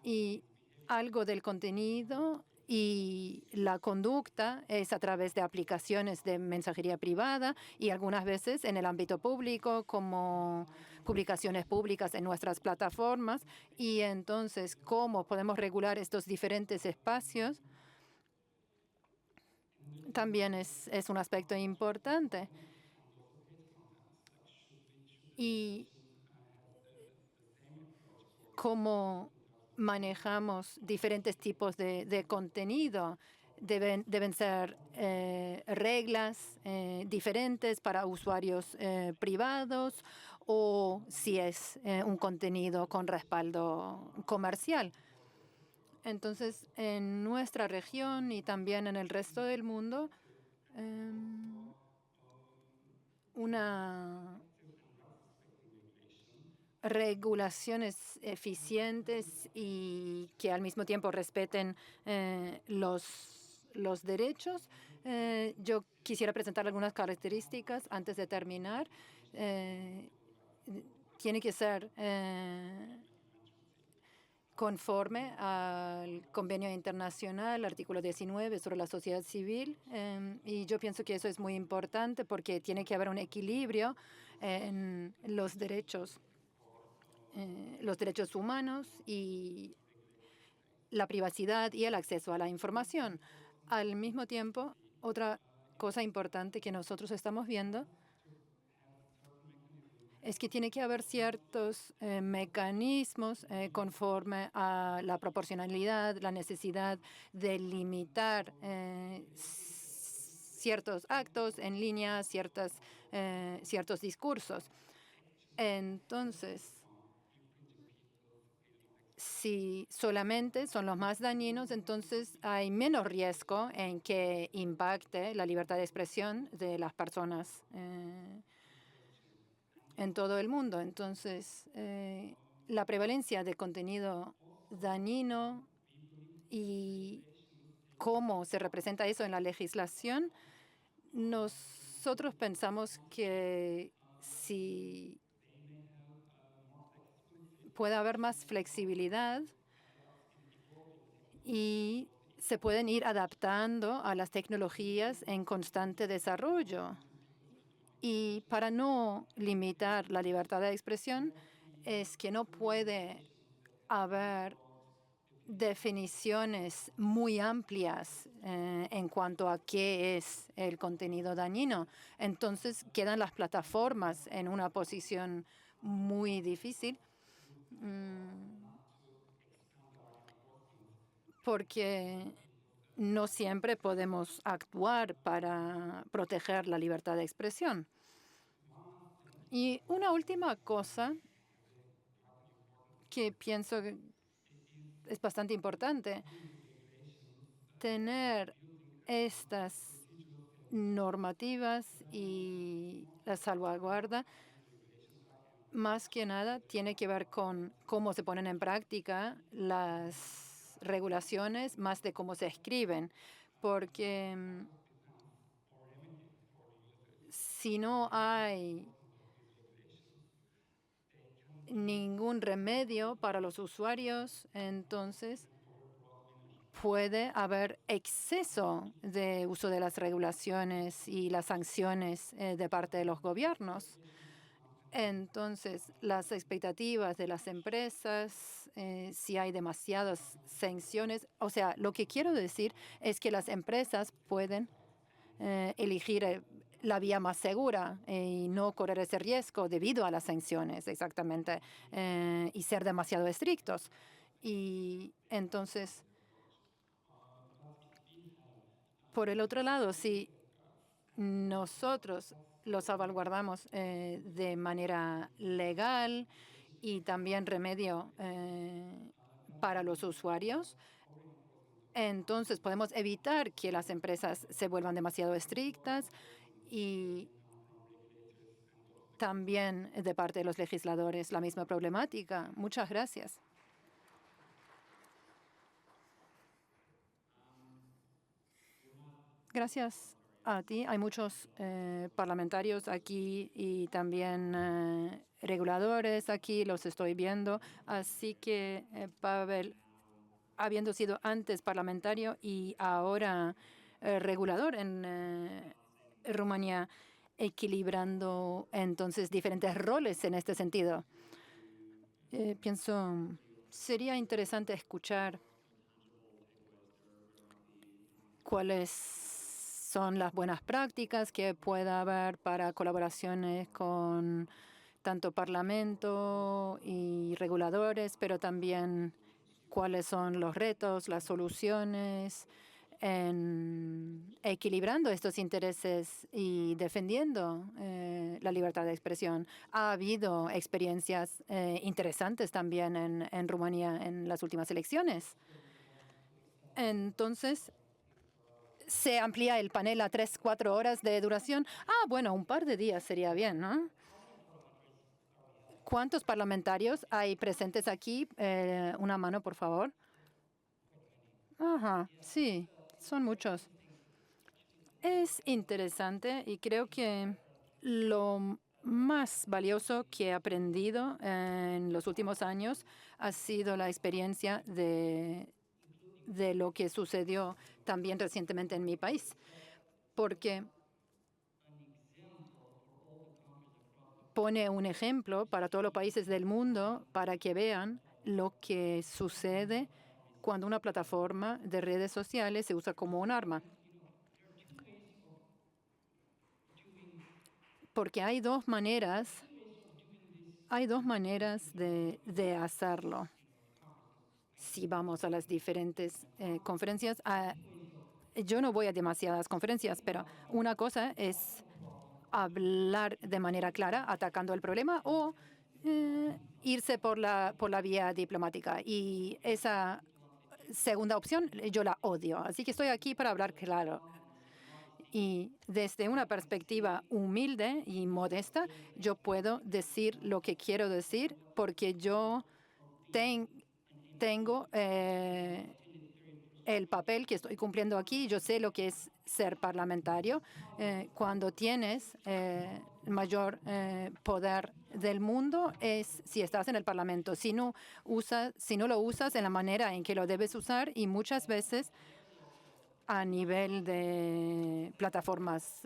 [SPEAKER 2] Y algo del contenido y la conducta es a través de aplicaciones de mensajería privada y algunas veces en el ámbito público, como publicaciones públicas en nuestras plataformas. Y entonces, ¿cómo podemos regular estos diferentes espacios? También es un aspecto importante. Y cómo manejamos diferentes tipos de contenido. Deben ser reglas diferentes para usuarios privados, o si es un contenido con respaldo comercial. Entonces, en nuestra región y también en el resto del mundo, una regulaciones eficientes y que al mismo tiempo respeten los derechos. Yo quisiera presentar algunas características antes de terminar. Tiene que ser conforme al convenio internacional, artículo 19 sobre la sociedad civil. Y yo pienso que eso es muy importante porque tiene que haber un equilibrio en los derechos humanos y la privacidad y el acceso a la información. Al mismo tiempo, otra cosa importante que nosotros estamos viendo es que tiene que haber ciertos mecanismos conforme a la proporcionalidad, la necesidad de limitar ciertos actos en línea, ciertos discursos. Entonces, si solamente son los más dañinos, entonces hay menos riesgo en que impacte la libertad de expresión de las personas en todo el mundo. Entonces, la prevalencia de contenido dañino y cómo se representa eso en la legislación, nosotros pensamos que si puede haber más flexibilidad y se pueden ir adaptando a las tecnologías en constante desarrollo. Y para no limitar la libertad de expresión, es que no puede haber definiciones muy amplias en cuanto a qué es el contenido dañino. Entonces quedan las plataformas en una posición muy difícil porque no siempre podemos actuar para proteger la libertad de expresión. Y una última cosa que pienso que es bastante importante, tener estas normativas y la salvaguarda, más que nada, tiene que ver con cómo se ponen en práctica las regulaciones, más de cómo se escriben, porque si no hay ningún remedio para los usuarios, entonces puede haber exceso de uso de las regulaciones y las sanciones de parte de los gobiernos. Entonces, las expectativas de las empresas, si hay demasiadas sanciones, o sea, lo que quiero decir es que las empresas pueden elegir la vía más segura y no correr ese riesgo debido a las sanciones, exactamente, y ser demasiado estrictos. Y entonces, por el otro lado, si nosotros lo salvaguardamos de manera legal y también remedio para los usuarios, entonces podemos evitar que las empresas se vuelvan demasiado estrictas y también de parte de los legisladores la misma problemática. Muchas gracias. Gracias a ti. Hay muchos parlamentarios aquí y también reguladores aquí, los estoy viendo. Así que, Pavel, habiendo sido antes parlamentario y ahora regulador en Rumanía, equilibrando entonces diferentes roles en este sentido. Pienso, sería interesante escuchar cuáles son las buenas prácticas que pueda haber para colaboraciones con tanto parlamento y reguladores, pero también cuáles son los retos, las soluciones en equilibrando estos intereses y defendiendo la libertad de expresión. Ha habido experiencias interesantes también en Rumanía en las últimas elecciones. Entonces, se amplía el panel a 3, 4 horas de duración. Bueno, un par de días sería bien, ¿no? ¿Cuántos parlamentarios hay presentes aquí? Una mano, por favor. Ajá, sí, son muchos. Es interesante y creo que lo más valioso que he aprendido en los últimos años ha sido la experiencia de lo que sucedió también recientemente en mi país, porque pone un ejemplo para todos los países del mundo para que vean lo que sucede cuando una plataforma de redes sociales se usa como un arma. Porque hay dos maneras de hacerlo. Si vamos a las diferentes conferencias, yo no voy a demasiadas conferencias, pero una cosa es hablar de manera clara, atacando el problema, o irse por la vía diplomática. Y esa segunda opción yo la odio. Así que estoy aquí para hablar claro. Y desde una perspectiva humilde y modesta, yo puedo decir lo que quiero decir porque yo tengo el papel que estoy cumpliendo aquí. Yo sé lo que es ser parlamentario. Cuando tienes el mayor poder del mundo es si estás en el Parlamento. Si no lo usas en la manera en que lo debes usar, y muchas veces a nivel de plataformas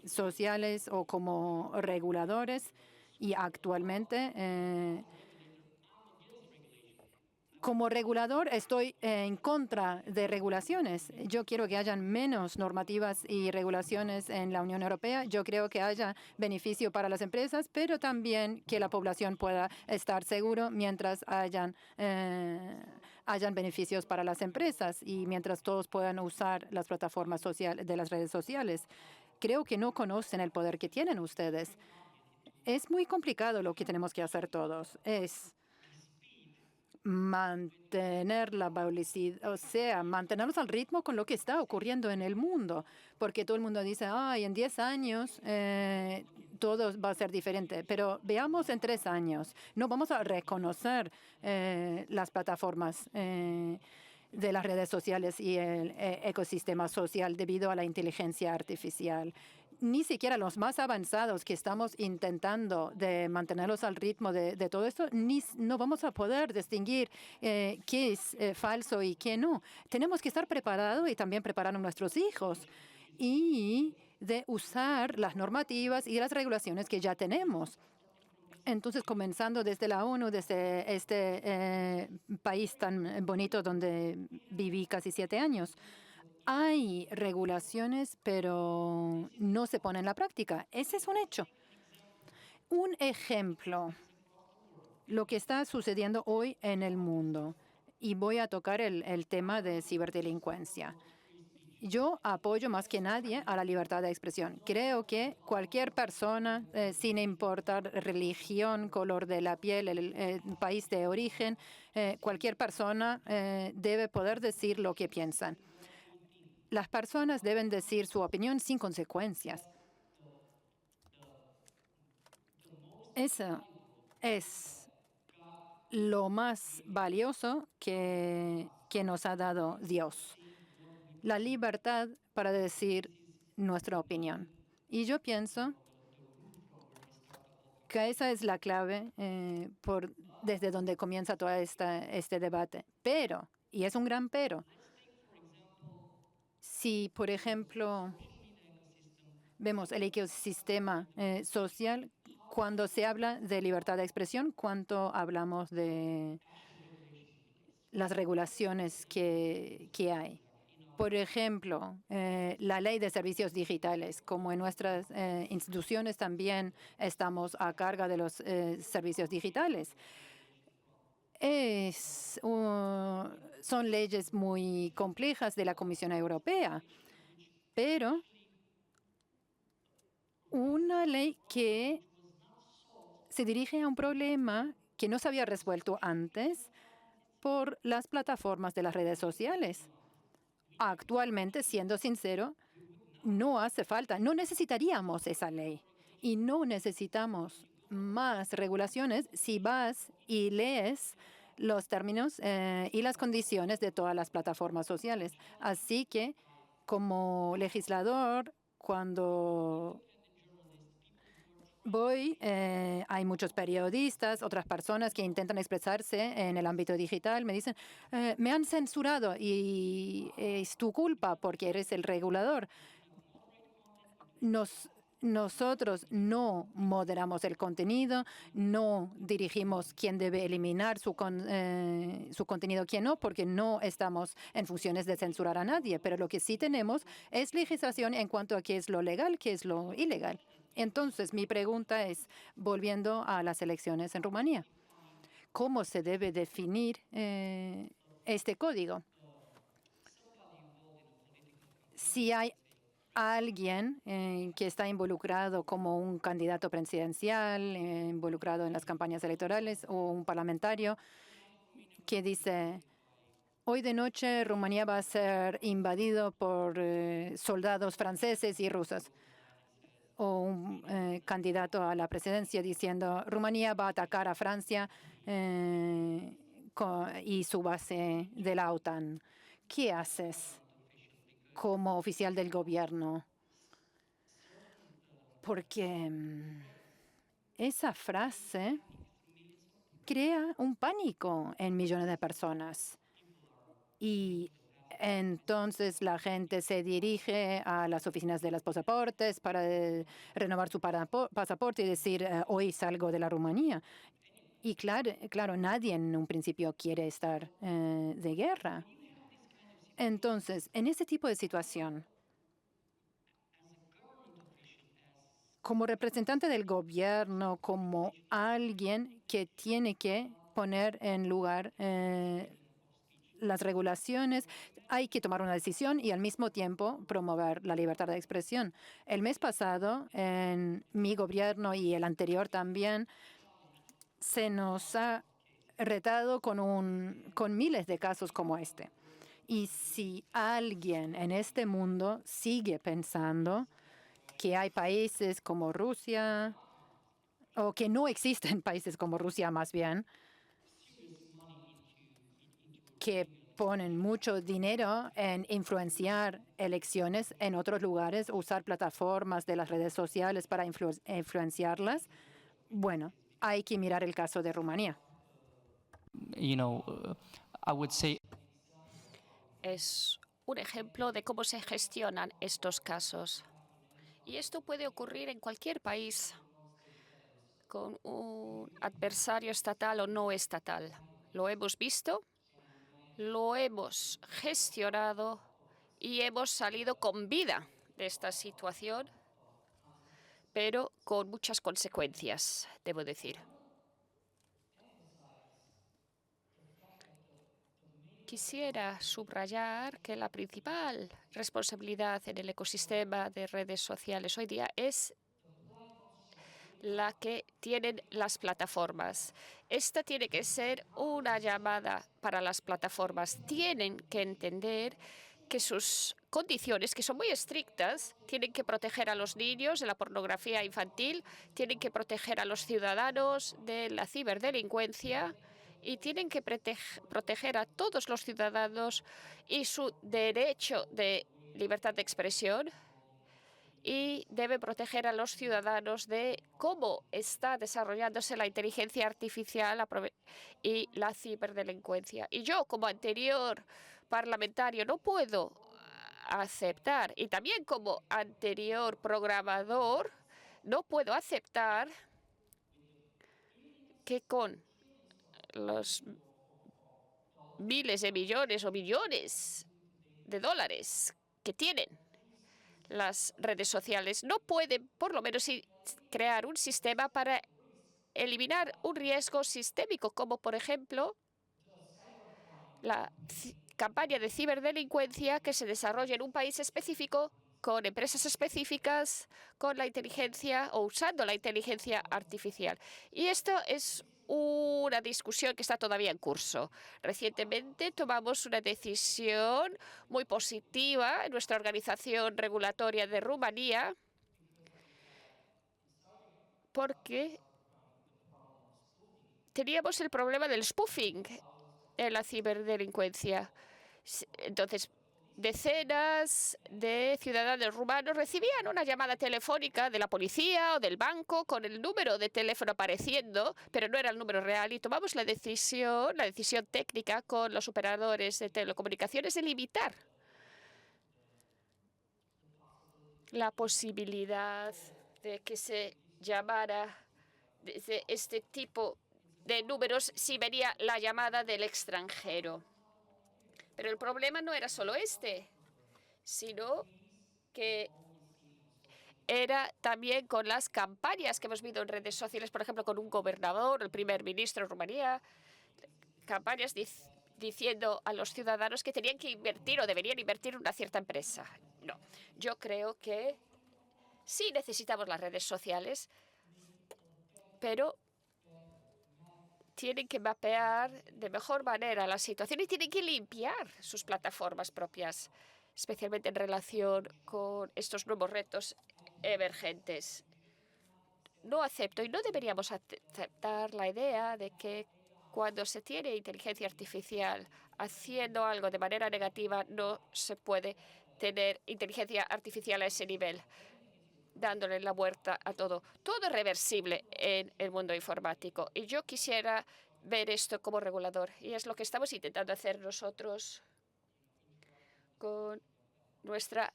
[SPEAKER 2] sociales o como reguladores, y actualmente como regulador estoy en contra de regulaciones. Yo quiero que hayan menos normativas y regulaciones en la Unión Europea. Yo creo que haya beneficio para las empresas, pero también que la población pueda estar seguro mientras hayan beneficios para las empresas y mientras todos puedan usar las plataformas de las redes sociales. Creo que no conocen el poder que tienen ustedes. Es muy complicado lo que tenemos que hacer todos. Es mantener la velocidad, o sea, mantenernos al ritmo con lo que está ocurriendo en el mundo, porque todo el mundo dice, en 10 años todo va a ser diferente, pero veamos en 3 años, no vamos a reconocer las plataformas de las redes sociales y el ecosistema social debido a la inteligencia artificial. Ni siquiera los más avanzados que estamos intentando de mantenerlos al ritmo de todo esto, no vamos a poder distinguir qué es falso y qué no. Tenemos que estar preparados y también preparar a nuestros hijos y de usar las normativas y las regulaciones que ya tenemos. Entonces, comenzando desde la ONU, desde este país tan bonito donde viví casi 7 años, hay regulaciones, pero no se ponen en la práctica. Ese es un hecho. Un ejemplo, lo que está sucediendo hoy en el mundo. Y voy a tocar el tema de ciberdelincuencia. Yo apoyo más que nadie a la libertad de expresión. Creo que cualquier persona, sin importar religión, color de la piel, el país de origen, cualquier persona debe poder decir lo que piensan. Las personas deben decir su opinión sin consecuencias. Eso es lo más valioso que nos ha dado Dios. La libertad para decir nuestra opinión. Y yo pienso que esa es la clave desde donde comienza todo este debate. Pero, y es un gran pero, si, por ejemplo, vemos el ecosistema social, cuando se habla de libertad de expresión, ¿cuánto hablamos de las regulaciones que hay? Por ejemplo, la ley de servicios digitales, como en nuestras instituciones también estamos a cargo de los servicios digitales. Son leyes muy complejas de la Comisión Europea, pero una ley que se dirige a un problema que no se había resuelto antes por las plataformas de las redes sociales. Actualmente, siendo sincero, no hace falta, no necesitaríamos esa ley y no necesitamos más regulaciones si vas y lees los términos y las condiciones de todas las plataformas sociales. Así que, como legislador, cuando hay muchos periodistas, otras personas que intentan expresarse en el ámbito digital, me dicen, me han censurado y es tu culpa porque eres el regulador. Nosotros no moderamos el contenido, no dirigimos quién debe eliminar su contenido, quién no, porque no estamos en funciones de censurar a nadie. Pero lo que sí tenemos es legislación en cuanto a qué es lo legal, qué es lo ilegal. Entonces, mi pregunta es, volviendo a las elecciones en Rumanía, ¿cómo se debe definir este código? Si hay alguien que está involucrado como un candidato presidencial, involucrado en las campañas electorales, o un parlamentario que dice, hoy de noche Rumanía va a ser invadido por soldados franceses y rusos. O un candidato a la presidencia diciendo, Rumanía va a atacar a Francia y su base de la OTAN. ¿Qué haces como oficial del gobierno? Porque esa frase crea un pánico en millones de personas. Y entonces la gente se dirige a las oficinas de los pasaportes para renovar su pasaporte y decir, hoy salgo de la Rumanía. Y claro, nadie en un principio quiere estar de guerra. Entonces, en ese tipo de situación, como representante del gobierno, como alguien que tiene que poner en lugar las regulaciones, hay que tomar una decisión y al mismo tiempo promover la libertad de expresión. El mes pasado, en mi gobierno y el anterior también, se nos ha retado con miles de casos como este. Y si alguien en este mundo sigue pensando que hay países como Rusia, o que no existen países como Rusia más bien, que ponen mucho dinero en influenciar elecciones en otros lugares, usar plataformas de las redes sociales para influenciarlas, bueno, hay que mirar el caso de Rumanía.
[SPEAKER 3] I would say
[SPEAKER 1] Es un ejemplo de cómo se gestionan estos casos. Y esto puede ocurrir en cualquier país con un adversario estatal o no estatal. Lo hemos visto, lo hemos gestionado y hemos salido con vida de esta situación, pero con muchas consecuencias, debo decir. Quisiera subrayar que la principal responsabilidad en el ecosistema de redes sociales hoy día es la que tienen las plataformas. Esta tiene que ser una llamada para las plataformas. Tienen que entender que sus condiciones, que son muy estrictas, tienen que proteger a los niños de la pornografía infantil, tienen que proteger a los ciudadanos de la ciberdelincuencia y tienen que proteger a todos los ciudadanos y su derecho de libertad de expresión, y debe proteger a los ciudadanos de cómo está desarrollándose la inteligencia artificial y la ciberdelincuencia. Y yo, como anterior parlamentario, no puedo aceptar, y también como anterior programador, no puedo aceptar que con los miles de millones o billones de dólares que tienen las redes sociales, no pueden por lo menos crear un sistema para eliminar un riesgo sistémico, como por ejemplo la campaña de ciberdelincuencia que se desarrolla en un país específico con empresas específicas, con la inteligencia o usando la inteligencia artificial. Y esto es una discusión que está todavía en curso. Recientemente tomamos una decisión muy positiva en nuestra organización regulatoria de Rumanía porque teníamos el problema del spoofing en la ciberdelincuencia. Entonces, decenas de ciudadanos rumanos recibían una llamada telefónica de la policía o del banco con el número de teléfono apareciendo, pero no era el número real, y tomamos la decisión técnica con los operadores de telecomunicaciones de limitar la posibilidad de que se llamara desde este tipo de números si venía la llamada del extranjero. Pero el problema no era solo este, sino que era también con las campañas que hemos visto en redes sociales, por ejemplo, con un gobernador, el primer ministro de Rumanía, campañas diciendo a los ciudadanos que tenían que invertir o deberían invertir en una cierta empresa. No, yo creo que sí necesitamos las redes sociales, pero tienen que mapear de mejor manera la situación y tienen que limpiar sus plataformas propias, especialmente en relación con estos nuevos retos emergentes. No acepto y no deberíamos aceptar la idea de que cuando se tiene inteligencia artificial haciendo algo de manera negativa, no se puede tener inteligencia artificial a ese nivel, dándole la vuelta a todo. Todo es reversible en el mundo informático. Y yo quisiera ver esto como regulador. Y es lo que estamos intentando hacer nosotros con nuestra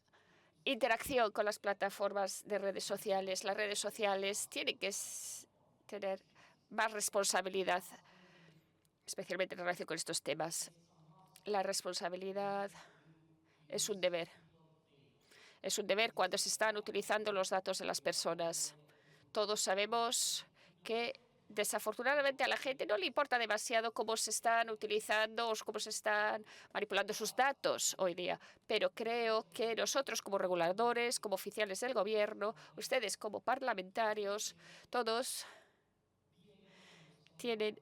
[SPEAKER 1] interacción con las plataformas de redes sociales. Las redes sociales tienen que tener más responsabilidad, especialmente en relación con estos temas. La responsabilidad es un deber. Es un deber cuando se están utilizando los datos de las personas. Todos sabemos que desafortunadamente a la gente no le importa demasiado cómo se están utilizando o cómo se están manipulando sus datos hoy día. Pero creo que nosotros como reguladores, como oficiales del gobierno, ustedes como parlamentarios, todos tienen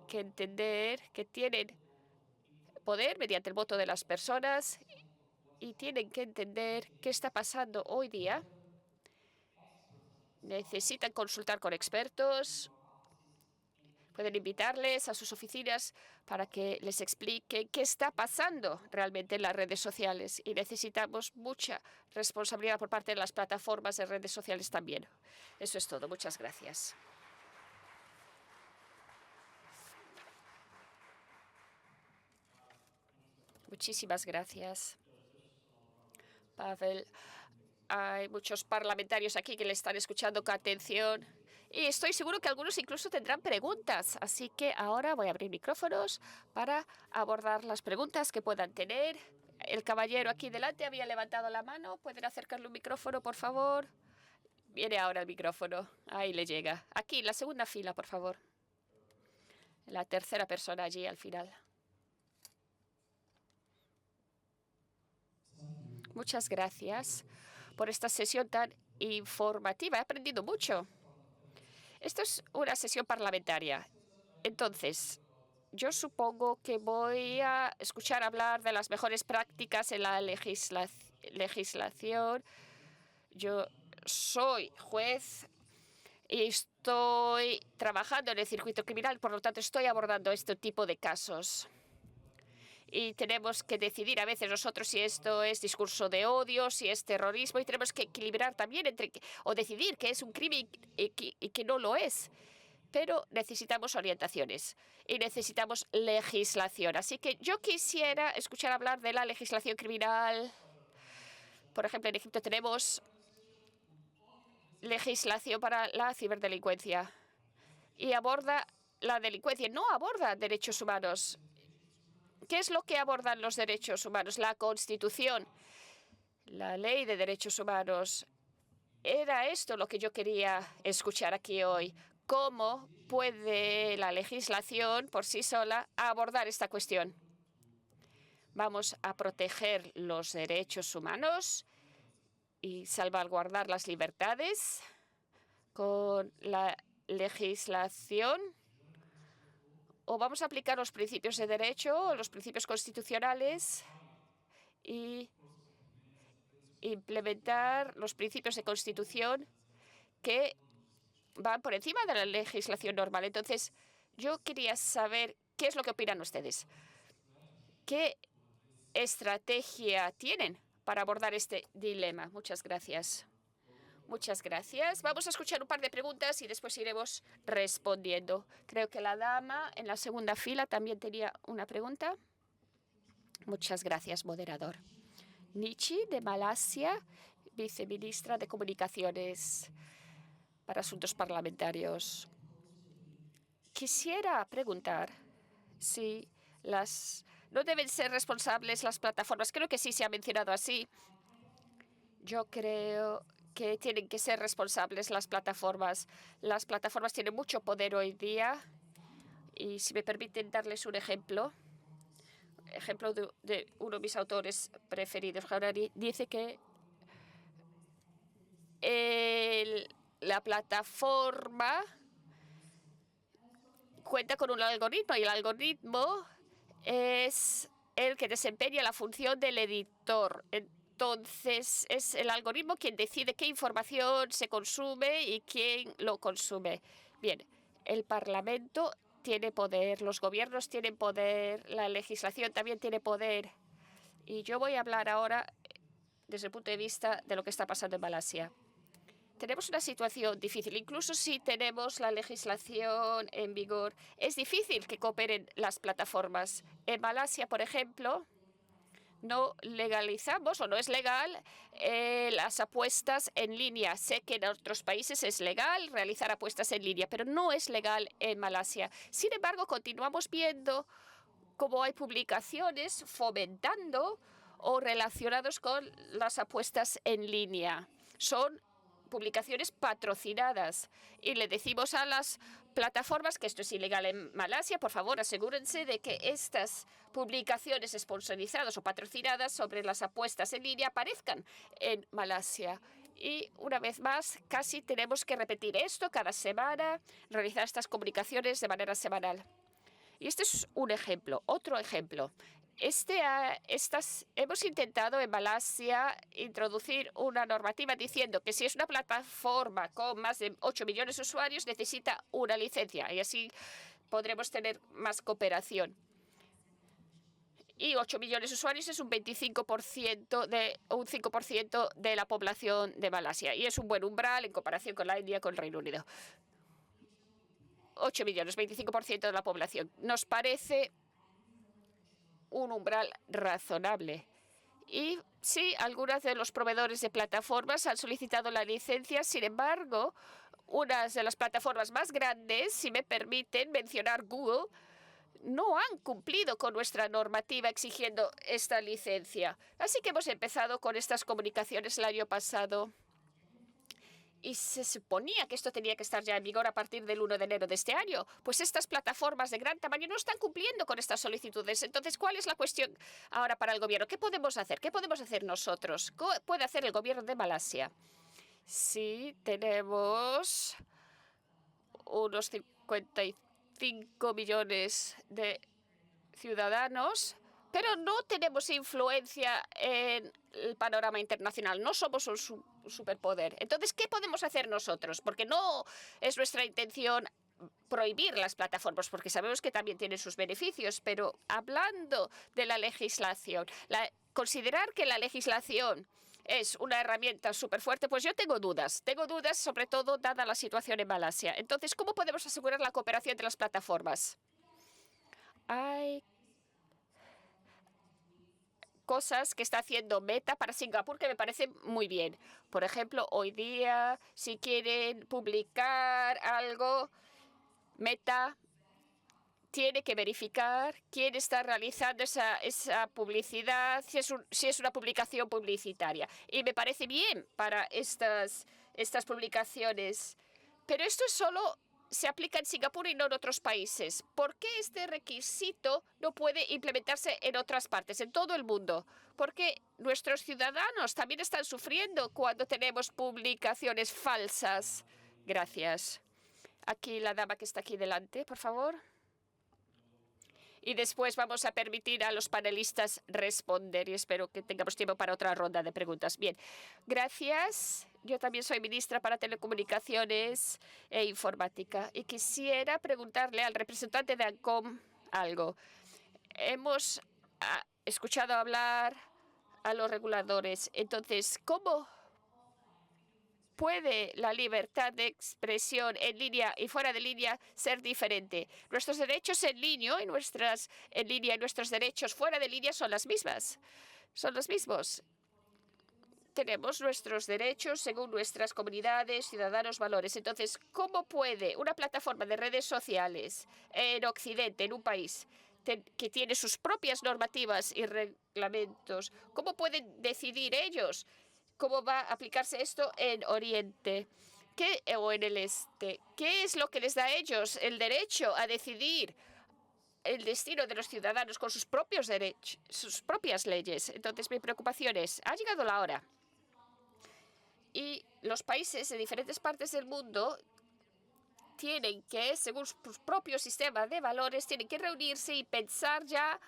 [SPEAKER 1] que entender que tienen poder mediante el voto de las personas y tienen que entender qué está pasando hoy día. Necesitan consultar con expertos. Pueden invitarles a sus oficinas para que les explique qué está pasando realmente en las redes sociales. Y necesitamos mucha responsabilidad por parte de las plataformas de redes sociales también. Eso es todo. Muchas gracias. Muchísimas gracias, Pavel. Hay muchos parlamentarios aquí que le están escuchando con atención y estoy seguro que algunos incluso tendrán preguntas. Así que ahora voy a abrir micrófonos para abordar las preguntas que puedan tener. El caballero aquí delante había levantado la mano. ¿Pueden acercarle un micrófono, por favor? Viene ahora el micrófono. Ahí le llega. Aquí, en la segunda fila, por favor. La tercera persona allí al final. Muchas gracias por esta sesión tan informativa. He aprendido mucho. Esto es una sesión parlamentaria. Entonces, yo supongo que voy a escuchar hablar de las mejores prácticas en la legislación. Yo soy juez y estoy trabajando en el circuito criminal, por lo tanto estoy abordando este tipo de casos. Y tenemos que decidir a veces nosotros si esto es discurso de odio, si es terrorismo, y tenemos que equilibrar también o decidir que es un crimen y que no lo es. Pero necesitamos orientaciones y necesitamos legislación. Así que yo quisiera escuchar hablar de la legislación criminal. Por ejemplo, en Egipto tenemos legislación para la ciberdelincuencia y aborda la delincuencia, no aborda derechos humanos. ¿Qué es lo que abordan los derechos humanos? La Constitución, la Ley de Derechos Humanos. Era esto lo que yo quería escuchar aquí hoy. ¿Cómo puede la legislación por sí sola abordar esta cuestión? Vamos a proteger los derechos humanos y salvaguardar las libertades con la legislación, o vamos a aplicar los principios de derecho, los principios constitucionales y implementar los principios de constitución que van por encima de la legislación normal. Entonces, yo quería saber qué es lo que opinan ustedes. ¿Qué estrategia tienen para abordar este dilema? Muchas gracias. Muchas gracias. Vamos a escuchar un par de preguntas y después iremos respondiendo. Creo que la dama en la segunda fila también tenía una pregunta. Muchas gracias, moderador. Nichi, de Malasia, viceministra de Comunicaciones para Asuntos Parlamentarios. Quisiera preguntar si no deben ser responsables las plataformas. Creo que sí se ha mencionado así. Yo creo que tienen que ser responsables las plataformas. Las plataformas tienen mucho poder hoy día. Y si me permiten darles un ejemplo de uno de mis autores preferidos, Harari, dice que la plataforma cuenta con un algoritmo y el algoritmo es el que desempeña la función del editor. Entonces, es el algoritmo quien decide qué información se consume y quién lo consume. Bien, el Parlamento tiene poder, los gobiernos tienen poder, la legislación también tiene poder. Y yo voy a hablar ahora desde el punto de vista de lo que está pasando en Malasia. Tenemos una situación difícil. Incluso si tenemos la legislación en vigor, es difícil que cooperen las plataformas. En Malasia, por ejemplo, no legalizamos o no es legal las apuestas en línea. Sé que en otros países es legal realizar apuestas en línea, pero no es legal en Malasia. Sin embargo, continuamos viendo cómo hay publicaciones fomentando o relacionados con las apuestas en línea. Son publicaciones patrocinadas y le decimos a las plataformas que esto es ilegal en Malasia. Por favor, asegúrense de que estas publicaciones sponsorizadas o patrocinadas sobre las apuestas en línea aparezcan en Malasia. Y una vez más, casi tenemos que repetir esto cada semana, realizar estas comunicaciones de manera semanal. Y este es un ejemplo. Otro ejemplo. Hemos intentado en Malasia introducir una normativa diciendo que si es una plataforma con más de 8 millones de usuarios necesita una licencia y así podremos tener más cooperación. Y 8 millones de usuarios es un 5% de la población de Malasia y es un buen umbral en comparación con la India, con el Reino Unido. 8 millones, 25% de la población. Nos parece un umbral razonable. Y sí, algunos de los proveedores de plataformas han solicitado la licencia. Sin embargo, unas de las plataformas más grandes, si me permiten mencionar Google, no han cumplido con nuestra normativa exigiendo esta licencia. Así que hemos empezado con estas comunicaciones el año pasado. Y se suponía que esto tenía que estar ya en vigor a partir del 1 de enero de este año. Pues estas plataformas de gran tamaño no están cumpliendo con estas solicitudes. Entonces, ¿cuál es la cuestión ahora para el gobierno? ¿Qué podemos hacer? ¿Qué podemos hacer nosotros? ¿Qué puede hacer el gobierno de Malasia? Sí, tenemos unos 55 millones de ciudadanos, pero no tenemos influencia en el panorama internacional. No somos un superpoder. Entonces, ¿qué podemos hacer nosotros? Porque no es nuestra intención prohibir las plataformas, porque sabemos que también tienen sus beneficios, pero hablando de la legislación, considerar que la legislación es una herramienta súper fuerte, pues yo tengo dudas. Tengo dudas, sobre todo, dada la situación en Malasia. Entonces, ¿cómo podemos asegurar la cooperación de las plataformas? Hay cosas que está haciendo Meta para Singapur que me parecen muy bien. Por ejemplo, hoy día, si quieren publicar algo, Meta tiene que verificar quién está realizando esa publicidad, si es una publicación publicitaria. Y me parece bien para estas publicaciones. Pero esto es solo se aplica en Singapur y no en otros países? ¿Por qué este requisito no puede implementarse en otras partes, en todo el mundo? Porque nuestros ciudadanos también están sufriendo cuando tenemos publicaciones falsas. Gracias. Aquí la dama que está aquí delante, por favor. Y después vamos a permitir a los panelistas responder y espero que tengamos tiempo para otra ronda de preguntas. Bien, gracias. Yo también soy ministra para Telecomunicaciones e Informática y quisiera preguntarle al representante de ANCOM algo. Hemos escuchado hablar a los reguladores. Entonces, ¿cómo puede la libertad de expresión en línea y fuera de línea ser diferente? Nuestros derechos en línea y nuestros derechos fuera de línea son las mismas. Son los mismos. Tenemos nuestros derechos según nuestras comunidades, ciudadanos, valores. Entonces, ¿cómo puede una plataforma de redes sociales en Occidente, en un país que tiene sus propias normativas y reglamentos, cómo pueden decidir ellos cómo va a aplicarse esto en Oriente o en el Este? ¿Qué es lo que les da a ellos el derecho a decidir el destino de los ciudadanos con sus propios derechos, sus propias leyes? Entonces, mi preocupación es, ha llegado la hora y los países de diferentes partes del mundo tienen que, según su propio sistema de valores, tienen que reunirse y pensar ya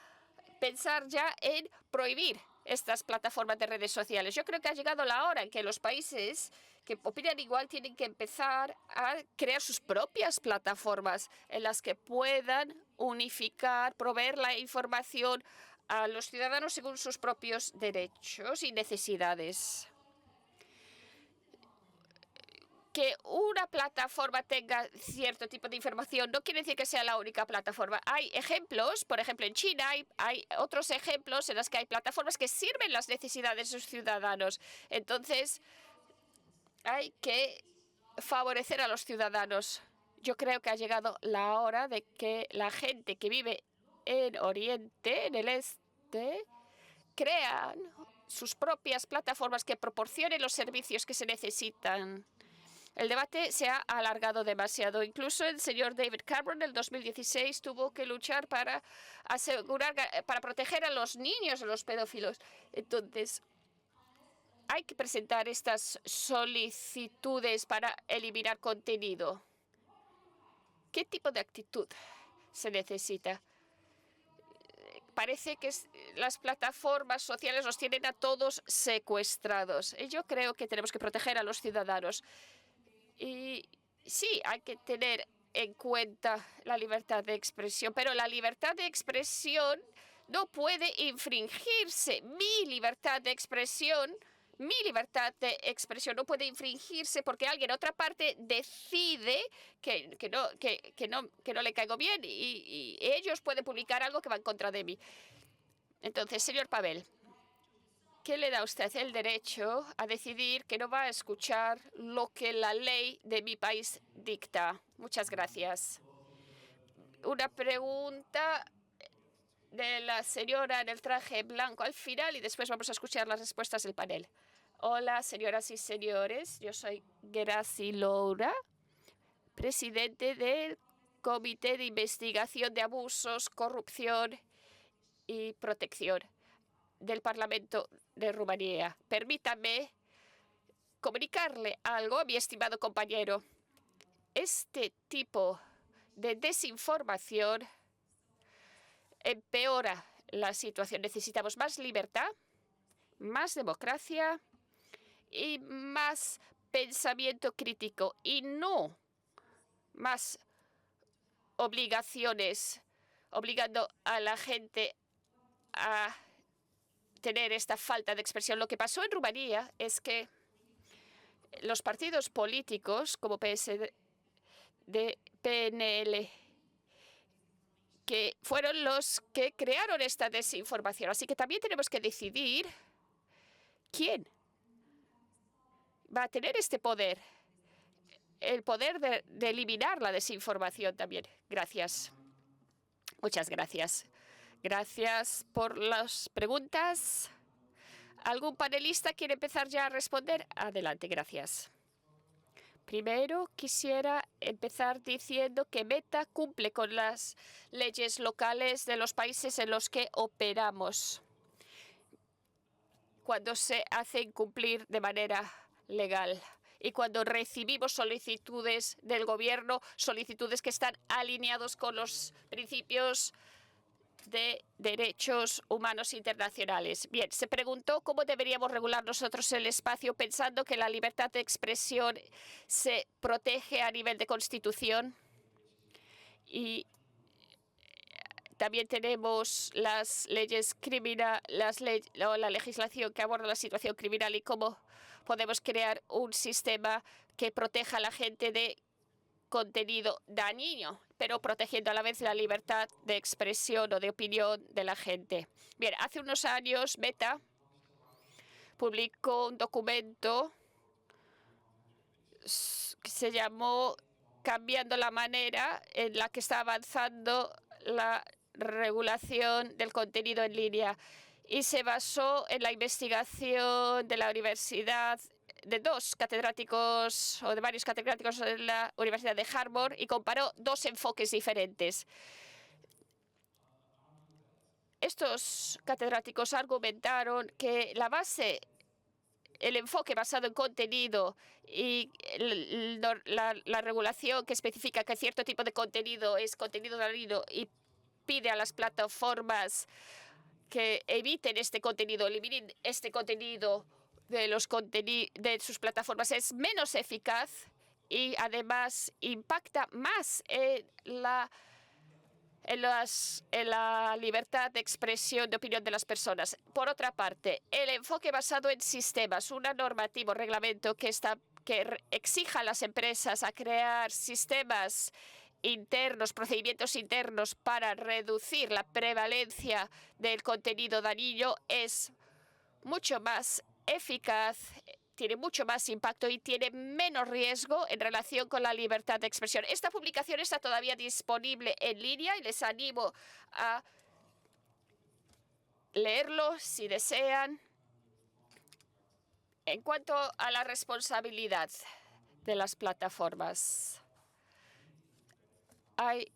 [SPEAKER 1] en prohibir estas plataformas de redes sociales. Yo creo que ha llegado la hora en que los países que opinan igual tienen que empezar a crear sus propias plataformas en las que puedan unificar, proveer la información a los ciudadanos según sus propios derechos y necesidades. Que una plataforma tenga cierto tipo de información no quiere decir que sea la única plataforma. Hay ejemplos, por ejemplo, en China hay otros ejemplos en los que hay plataformas que sirven las necesidades de sus ciudadanos. Entonces, hay que favorecer a los ciudadanos. Yo creo que ha llegado la hora de que la gente que vive en Oriente, en el Este, crean sus propias plataformas que proporcionen los servicios que se necesitan. El debate se ha alargado demasiado. Incluso el señor David Cameron en el 2016 tuvo que luchar para proteger a los niños de los pedófilos. Entonces, hay que presentar estas solicitudes para eliminar contenido. ¿Qué tipo de actitud se necesita? Parece que las plataformas sociales los tienen a todos secuestrados. Y yo creo que tenemos que proteger a los ciudadanos. Y sí, hay que tener en cuenta la libertad de expresión, pero la libertad de expresión no puede infringirse. Mi libertad de expresión no puede infringirse porque alguien en otra parte decide que no le caigo bien y ellos pueden publicar algo que va en contra de mí. Entonces, señor Pavel, ¿qué le da a usted el derecho a decidir que no va a escuchar lo que la ley de mi país dicta? Muchas gracias. Una pregunta de la señora en el traje blanco al final y después vamos a escuchar las respuestas del panel. Hola, señoras y señores. Yo soy Graci Loura, presidente del Comité de Investigación de Abusos, Corrupción y Protección del Parlamento de Rumanía. Permítame comunicarle algo a mi estimado compañero. Este tipo de desinformación empeora la situación. Necesitamos más libertad, más democracia y más pensamiento crítico y no más obligaciones obligando a la gente a tener esta falta de expresión. Lo que pasó en Rumanía es que los partidos políticos como PSD, PNL, que fueron los que crearon esta desinformación. Así que también tenemos que decidir quién va a tener este poder, el poder de eliminar la desinformación también. Gracias. Muchas gracias. Gracias por las preguntas. ¿Algún panelista quiere empezar ya a responder? Adelante, gracias. Primero, quisiera empezar diciendo que Meta cumple con las leyes locales de los países en los que operamos cuando se hacen cumplir de manera legal y cuando recibimos solicitudes del gobierno, solicitudes que están alineados con los principios de derechos humanos internacionales. Bien, se preguntó cómo deberíamos regular nosotros el espacio pensando que la libertad de expresión se protege a nivel de Constitución y también tenemos las leyes la legislación que aborda la situación criminal y cómo podemos crear un sistema que proteja a la gente de contenido dañino, pero protegiendo a la vez la libertad de expresión o de opinión de la gente. Bien, hace unos años Meta publicó un documento que se llamó Cambiando la manera en la que está avanzando la regulación del contenido en línea y se basó en la investigación de la universidad de dos catedráticos o de varios catedráticos de la Universidad de Harvard y comparó dos enfoques diferentes. Estos catedráticos argumentaron que el enfoque basado en contenido y la regulación que especifica que cierto tipo de contenido es contenido dañino y pide a las plataformas que eviten este contenido, eliminen este contenido de sus plataformas es menos eficaz y además impacta más en la libertad de expresión de opinión de las personas. Por otra parte, el enfoque basado en sistemas, una normativa, un reglamento que exija a las empresas a crear sistemas internos, procedimientos internos para reducir la prevalencia del contenido dañino es mucho más eficaz, tiene mucho más impacto y tiene menos riesgo en relación con la libertad de expresión. Esta publicación está todavía disponible en línea y les animo a leerlo si desean. En cuanto a la responsabilidad de las plataformas, hay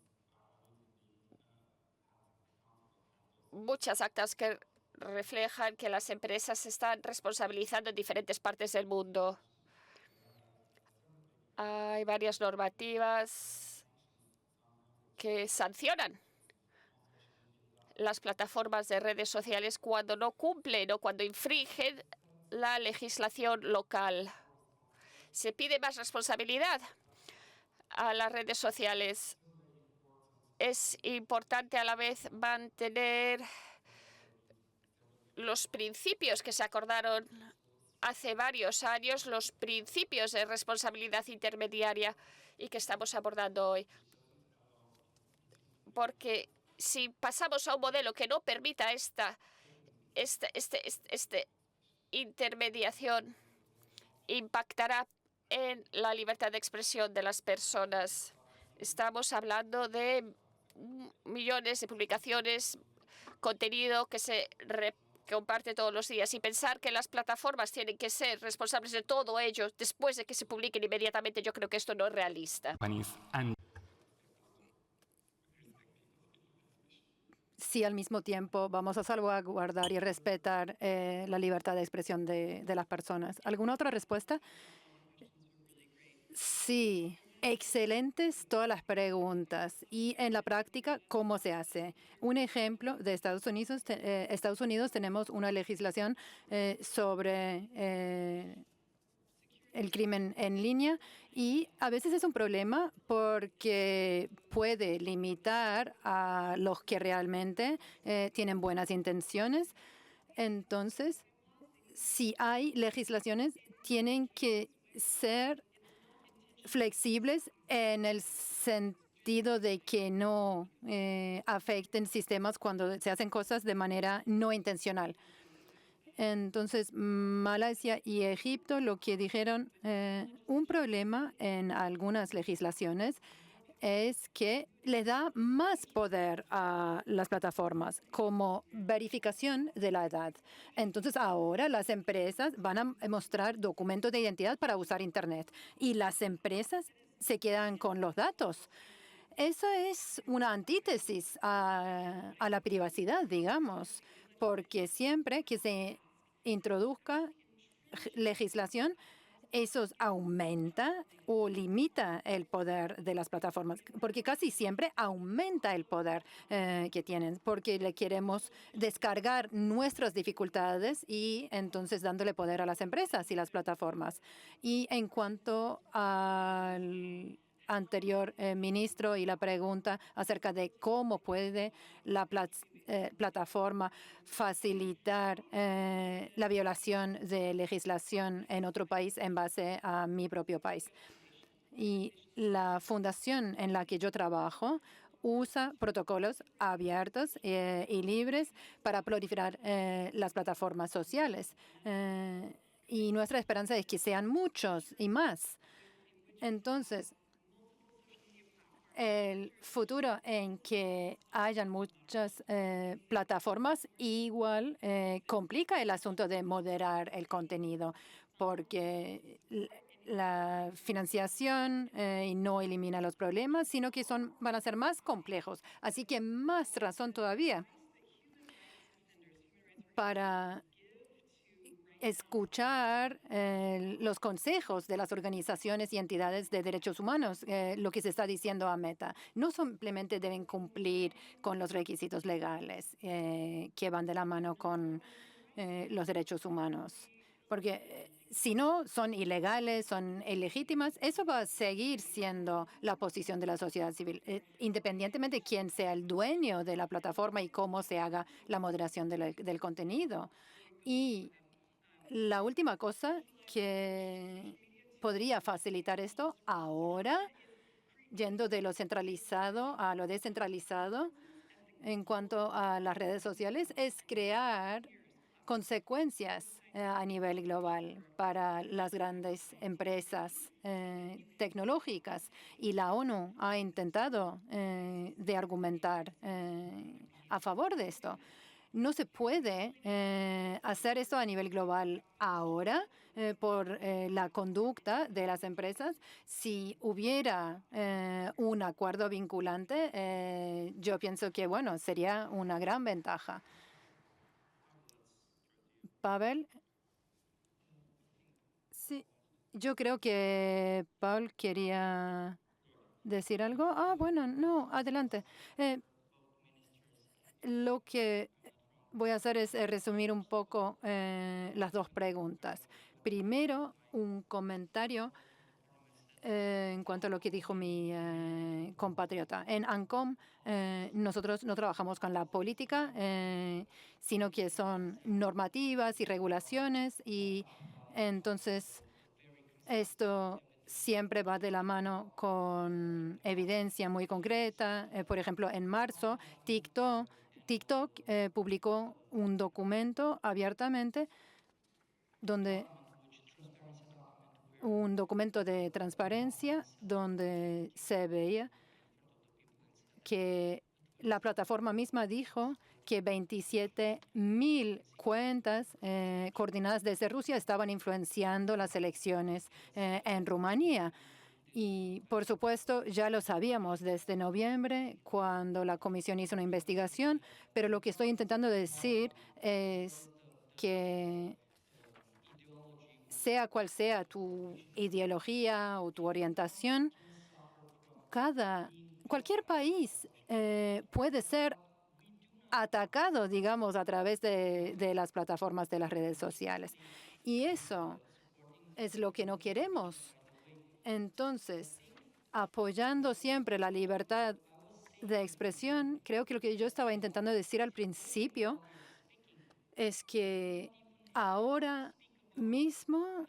[SPEAKER 1] muchas actas que reflejan que las empresas se están responsabilizando en diferentes partes del mundo. Hay varias normativas que sancionan las plataformas de redes sociales cuando no cumplen o cuando infringen la legislación local. Se pide más responsabilidad a las redes sociales. Es importante a la vez mantener los principios que se acordaron hace varios años, los principios de responsabilidad intermediaria y que estamos abordando hoy. Porque si pasamos a un modelo que no permita esta intermediación, impactará en la libertad de expresión de las personas. Estamos hablando de millones de publicaciones, contenido que se comparte todos los días y pensar que las plataformas tienen que ser responsables de todo ello después de que se publiquen inmediatamente, yo creo que esto no es realista.
[SPEAKER 2] Si al mismo tiempo vamos a salvaguardar y respetar la libertad de expresión de las personas. ¿Alguna otra respuesta? Sí, excelentes todas las preguntas. Y en la práctica, ¿cómo se hace? Un ejemplo de Estados Unidos, Estados Unidos tenemos una legislación sobre el crimen en línea y a veces es un problema porque puede limitar a los que realmente tienen buenas intenciones. Entonces, si hay legislaciones, tienen que ser flexibles en el sentido de que no afecten sistemas cuando se hacen cosas de manera no intencional. Entonces, Malasia y Egipto lo que dijeron, un problema en algunas legislaciones es que le da más poder a las plataformas como verificación de la edad. Entonces ahora las empresas van a mostrar documentos de identidad para usar Internet y las empresas se quedan con los datos. Eso es una antítesis a la privacidad, digamos, porque siempre que se introduzca legislación, eso aumenta o limita el poder de las plataformas, porque casi siempre aumenta el poder que tienen, porque le queremos descargar nuestras dificultades y entonces dándole poder a las empresas y las plataformas. Y en cuanto al anterior ministro y la pregunta acerca de cómo puede la plataforma facilitar la violación de legislación en otro país en base a mi propio país. Y la fundación en la que yo trabajo usa protocolos abiertos y libres para proliferar las plataformas sociales. Y nuestra esperanza es que sean muchos y más. Entonces, el futuro en que hayan muchas plataformas igual complica el asunto de moderar el contenido, porque la financiación no elimina los problemas, sino que van a ser más complejos. Así que más razón todavía para escuchar los consejos de las organizaciones y entidades de derechos humanos, lo que se está diciendo a Meta. No simplemente deben cumplir con los requisitos legales que van de la mano con los derechos humanos, porque si no son ilegales, son ilegítimas, eso va a seguir siendo la posición de la sociedad civil, independientemente de quién sea el dueño de la plataforma y cómo se haga la moderación del contenido. Y la última cosa que podría facilitar esto ahora, yendo de lo centralizado a lo descentralizado en cuanto a las redes sociales, es crear consecuencias a nivel global para las grandes empresas tecnológicas. Y la ONU ha intentado de argumentar a favor de esto. No se puede hacer esto a nivel global ahora por la conducta de las empresas. Si hubiera un acuerdo vinculante, yo pienso que, bueno, sería una gran ventaja. Pavel. Sí, yo creo que Paul quería decir algo. Ah, bueno, no, adelante. Lo que voy a hacer es resumir un poco las dos preguntas. Primero, un comentario en cuanto a lo que dijo mi compatriota. En ANCOM nosotros no trabajamos con la política, sino que son normativas y regulaciones y entonces esto siempre va de la mano con evidencia muy concreta. Por ejemplo, en marzo, TikTok publicó un documento abiertamente un documento de transparencia donde se veía que la plataforma misma dijo que 27.000 cuentas coordinadas desde Rusia estaban influenciando las elecciones en Rumanía. Y, por supuesto, ya lo sabíamos desde noviembre, cuando la comisión hizo una investigación, pero lo que estoy intentando decir es que sea cual sea tu ideología o tu orientación, cualquier país puede ser atacado, digamos, a través de las plataformas de las redes sociales. Y eso es lo que no queremos. Entonces, apoyando siempre la libertad de expresión, creo que lo que yo estaba intentando decir al principio es que ahora mismo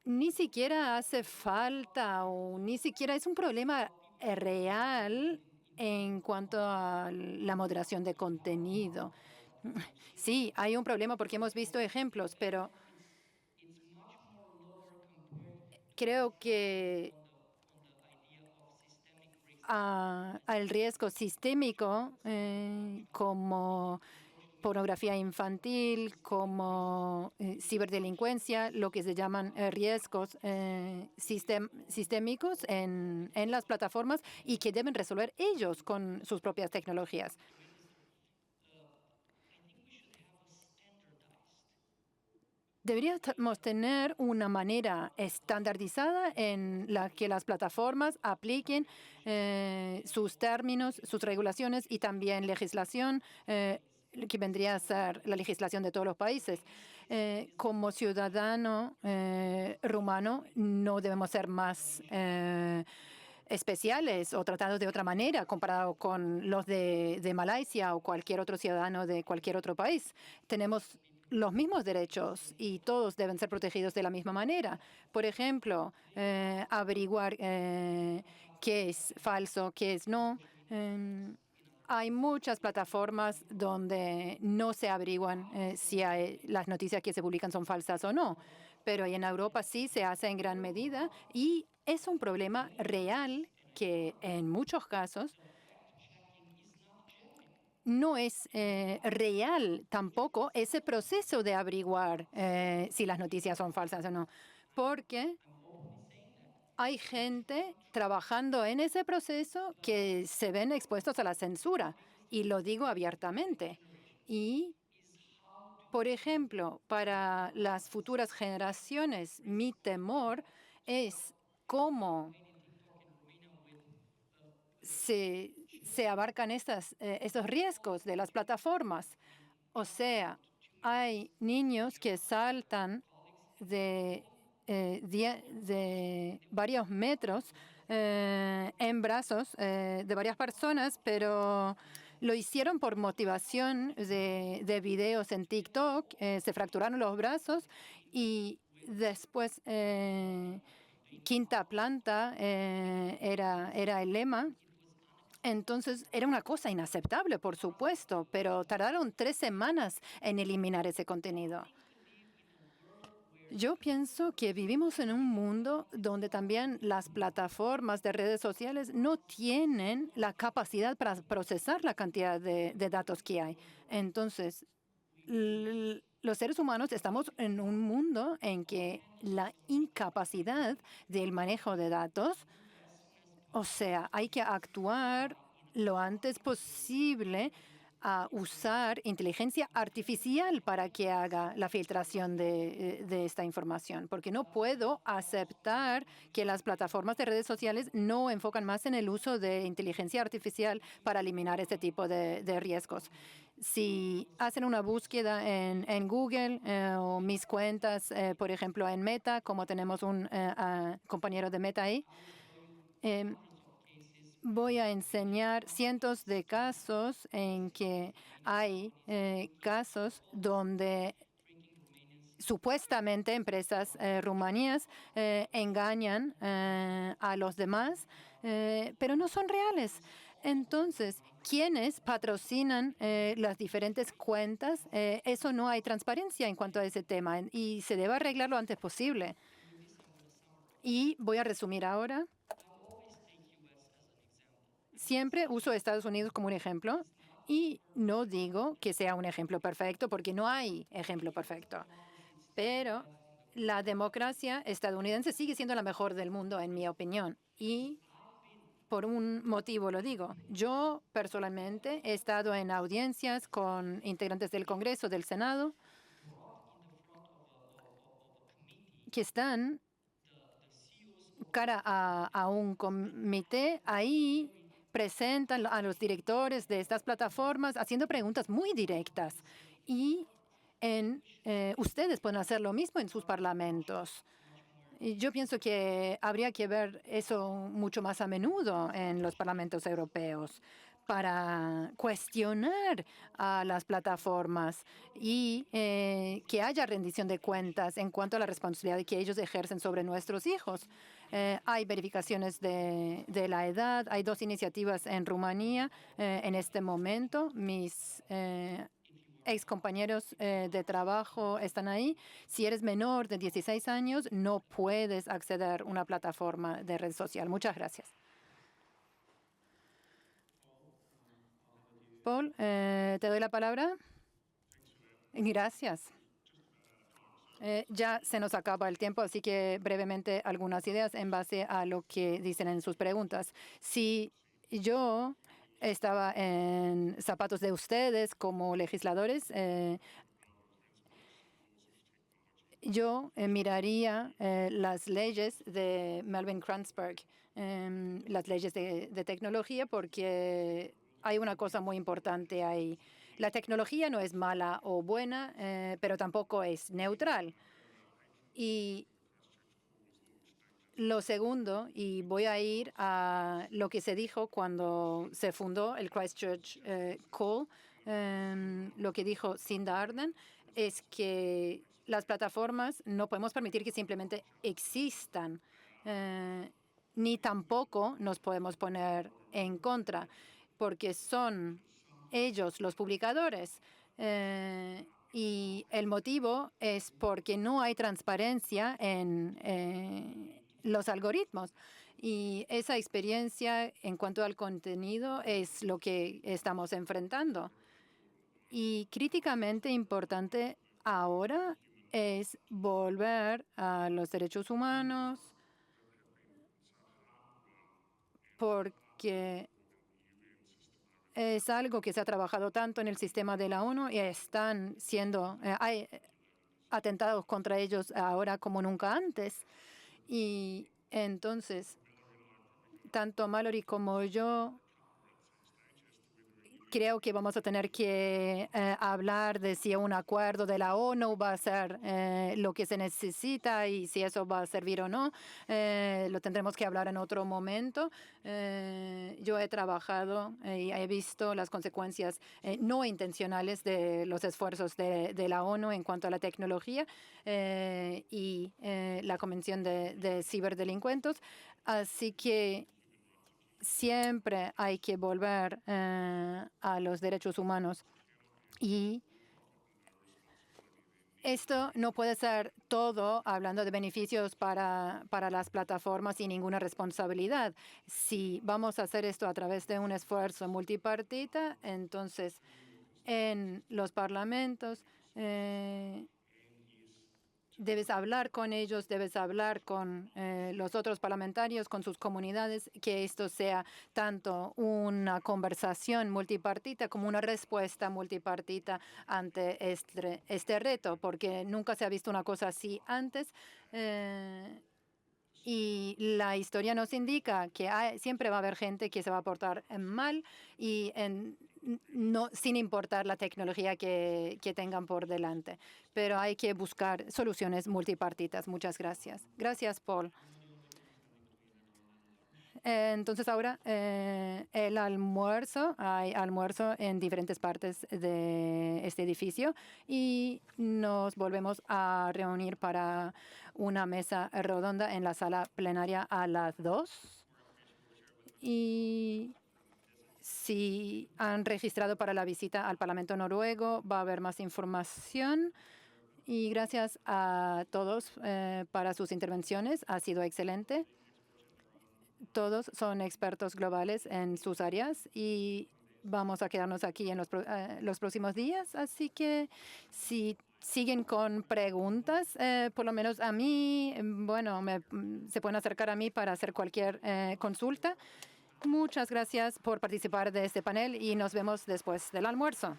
[SPEAKER 2] ni siquiera hace falta o ni siquiera es un problema real en cuanto a la moderación de contenido. Sí, hay un problema porque hemos visto ejemplos, pero creo que al riesgo sistémico como pornografía infantil, como ciberdelincuencia, lo que se llaman riesgos sistémicos en las plataformas y que deben resolver ellos con sus propias tecnologías. Deberíamos tener una manera estandarizada en la que las plataformas apliquen sus términos, sus regulaciones y también legislación que vendría a ser la legislación de todos los países. Como ciudadano rumano no debemos ser más especiales o tratados de otra manera comparado con los de Malasia o cualquier otro ciudadano de cualquier otro país. Tenemos los mismos derechos y todos deben ser protegidos de la misma manera. Por ejemplo, averiguar qué es falso, qué es no. Hay muchas plataformas donde no se averiguan si las noticias que se publican son falsas o no, pero en Europa sí se hace en gran medida y es un problema real que en muchos casos no es real tampoco ese proceso de averiguar si las noticias son falsas o no, porque hay gente trabajando en ese proceso que se ven expuestos a la censura, y lo digo abiertamente. Y, por ejemplo, para las futuras generaciones, mi temor es cómo se abarcan estos riesgos de las plataformas. O sea, hay niños que saltan de varios metros en brazos de varias personas, pero lo hicieron por motivación de videos en TikTok, se fracturaron los brazos y después quinta planta era el lema. Entonces, era una cosa inaceptable, por supuesto, pero tardaron 3 semanas en eliminar ese contenido. Yo pienso que vivimos en un mundo donde también las plataformas de redes sociales no tienen la capacidad para procesar la cantidad de datos que hay. Entonces, los seres humanos estamos en un mundo en que la incapacidad del manejo de datos, o sea, hay que actuar lo antes posible a usar inteligencia artificial para que haga la filtración de esta información, porque no puedo aceptar que las plataformas de redes sociales no enfocan más en el uso de inteligencia artificial para eliminar este tipo de riesgos. Si hacen una búsqueda en Google o mis cuentas, por ejemplo, en Meta, como tenemos un compañero de Meta ahí, voy a enseñar cientos de casos en que hay casos donde supuestamente empresas rumanías engañan a los demás, pero no son reales. Entonces, ¿quiénes patrocinan las diferentes cuentas? Eso no hay transparencia en cuanto a ese tema y se debe arreglar lo antes posible. Y voy a resumir ahora. Siempre uso a Estados Unidos como un ejemplo y no digo que sea un ejemplo perfecto porque no hay ejemplo perfecto. Pero la democracia estadounidense sigue siendo la mejor del mundo, en mi opinión. Y por un motivo lo digo. Yo personalmente he estado en audiencias con integrantes del Congreso, del Senado, que están cara a un comité ahí, presentan a los directores de estas plataformas haciendo preguntas muy directas. Y ustedes pueden hacer lo mismo en sus parlamentos. Y yo pienso que habría que ver eso mucho más a menudo en los parlamentos europeos para cuestionar a las plataformas y que haya rendición de cuentas en cuanto a la responsabilidad que ellos ejercen sobre nuestros hijos. Hay verificaciones de la edad. Hay 2 iniciativas en Rumanía en este momento. Mis ex compañeros de trabajo están ahí. Si eres menor de 16 años, no puedes acceder a una plataforma de red social. Muchas gracias. Paul, te doy la palabra. Gracias. Ya se nos acaba el tiempo, así que brevemente algunas ideas en base a lo que dicen en sus preguntas. Si yo estaba en zapatos de ustedes como legisladores, yo miraría las leyes de Melvin Kranzberg, las leyes de tecnología, porque hay una cosa muy importante ahí. La tecnología no es mala o buena, pero tampoco es neutral. Y lo segundo, y voy a ir a lo que se dijo cuando se fundó el Christchurch Call, lo que dijo Cinda Ardern, es que las plataformas no podemos permitir que simplemente existan, ni tampoco nos podemos poner en contra, porque son ellos los publicadores. Y el motivo es porque no hay transparencia en los algoritmos. Y esa experiencia en cuanto al contenido es lo que estamos enfrentando. Y críticamente importante ahora es volver a los derechos humanos, porque es algo que se ha trabajado tanto en el sistema de la ONU y están siendo, hay atentados contra ellos ahora como nunca antes. Y entonces, tanto Mallory como yo creo que vamos a tener que hablar de si un acuerdo de la ONU va a ser lo que se necesita y si eso va a servir o no. Lo tendremos que hablar en otro momento. Yo he trabajado y he visto las consecuencias no intencionales de los esfuerzos de la ONU en cuanto a la tecnología y la Convención de Ciberdelincuentes. Así que siempre hay que volver a los derechos humanos. Y esto no puede ser todo hablando de beneficios para las plataformas y ninguna responsabilidad. Si vamos a hacer esto a través de un esfuerzo multipartita, entonces en los parlamentos debes hablar con ellos, debes hablar con los otros parlamentarios, con sus comunidades, que esto sea tanto una conversación multipartita como una respuesta multipartita ante este reto, porque nunca se ha visto una cosa así antes. Y la historia nos indica que siempre va a haber gente que se va a portar mal y no, sin importar la tecnología que tengan por delante. Pero hay que buscar soluciones multipartitas. Muchas gracias. Gracias, Paul. Entonces ahora el almuerzo, hay almuerzo en diferentes partes de este edificio y nos volvemos a reunir para una mesa redonda en la sala plenaria a las 2. Y si han registrado para la visita al Parlamento noruego, va a haber más información. Y gracias a todos para sus intervenciones. Ha sido excelente. Todos son expertos globales en sus áreas y vamos a quedarnos aquí en los próximos días. Así que si siguen con preguntas, por lo menos a mí, bueno, se pueden acercar a mí para hacer cualquier consulta. Muchas gracias por participar de este panel y nos vemos después del almuerzo.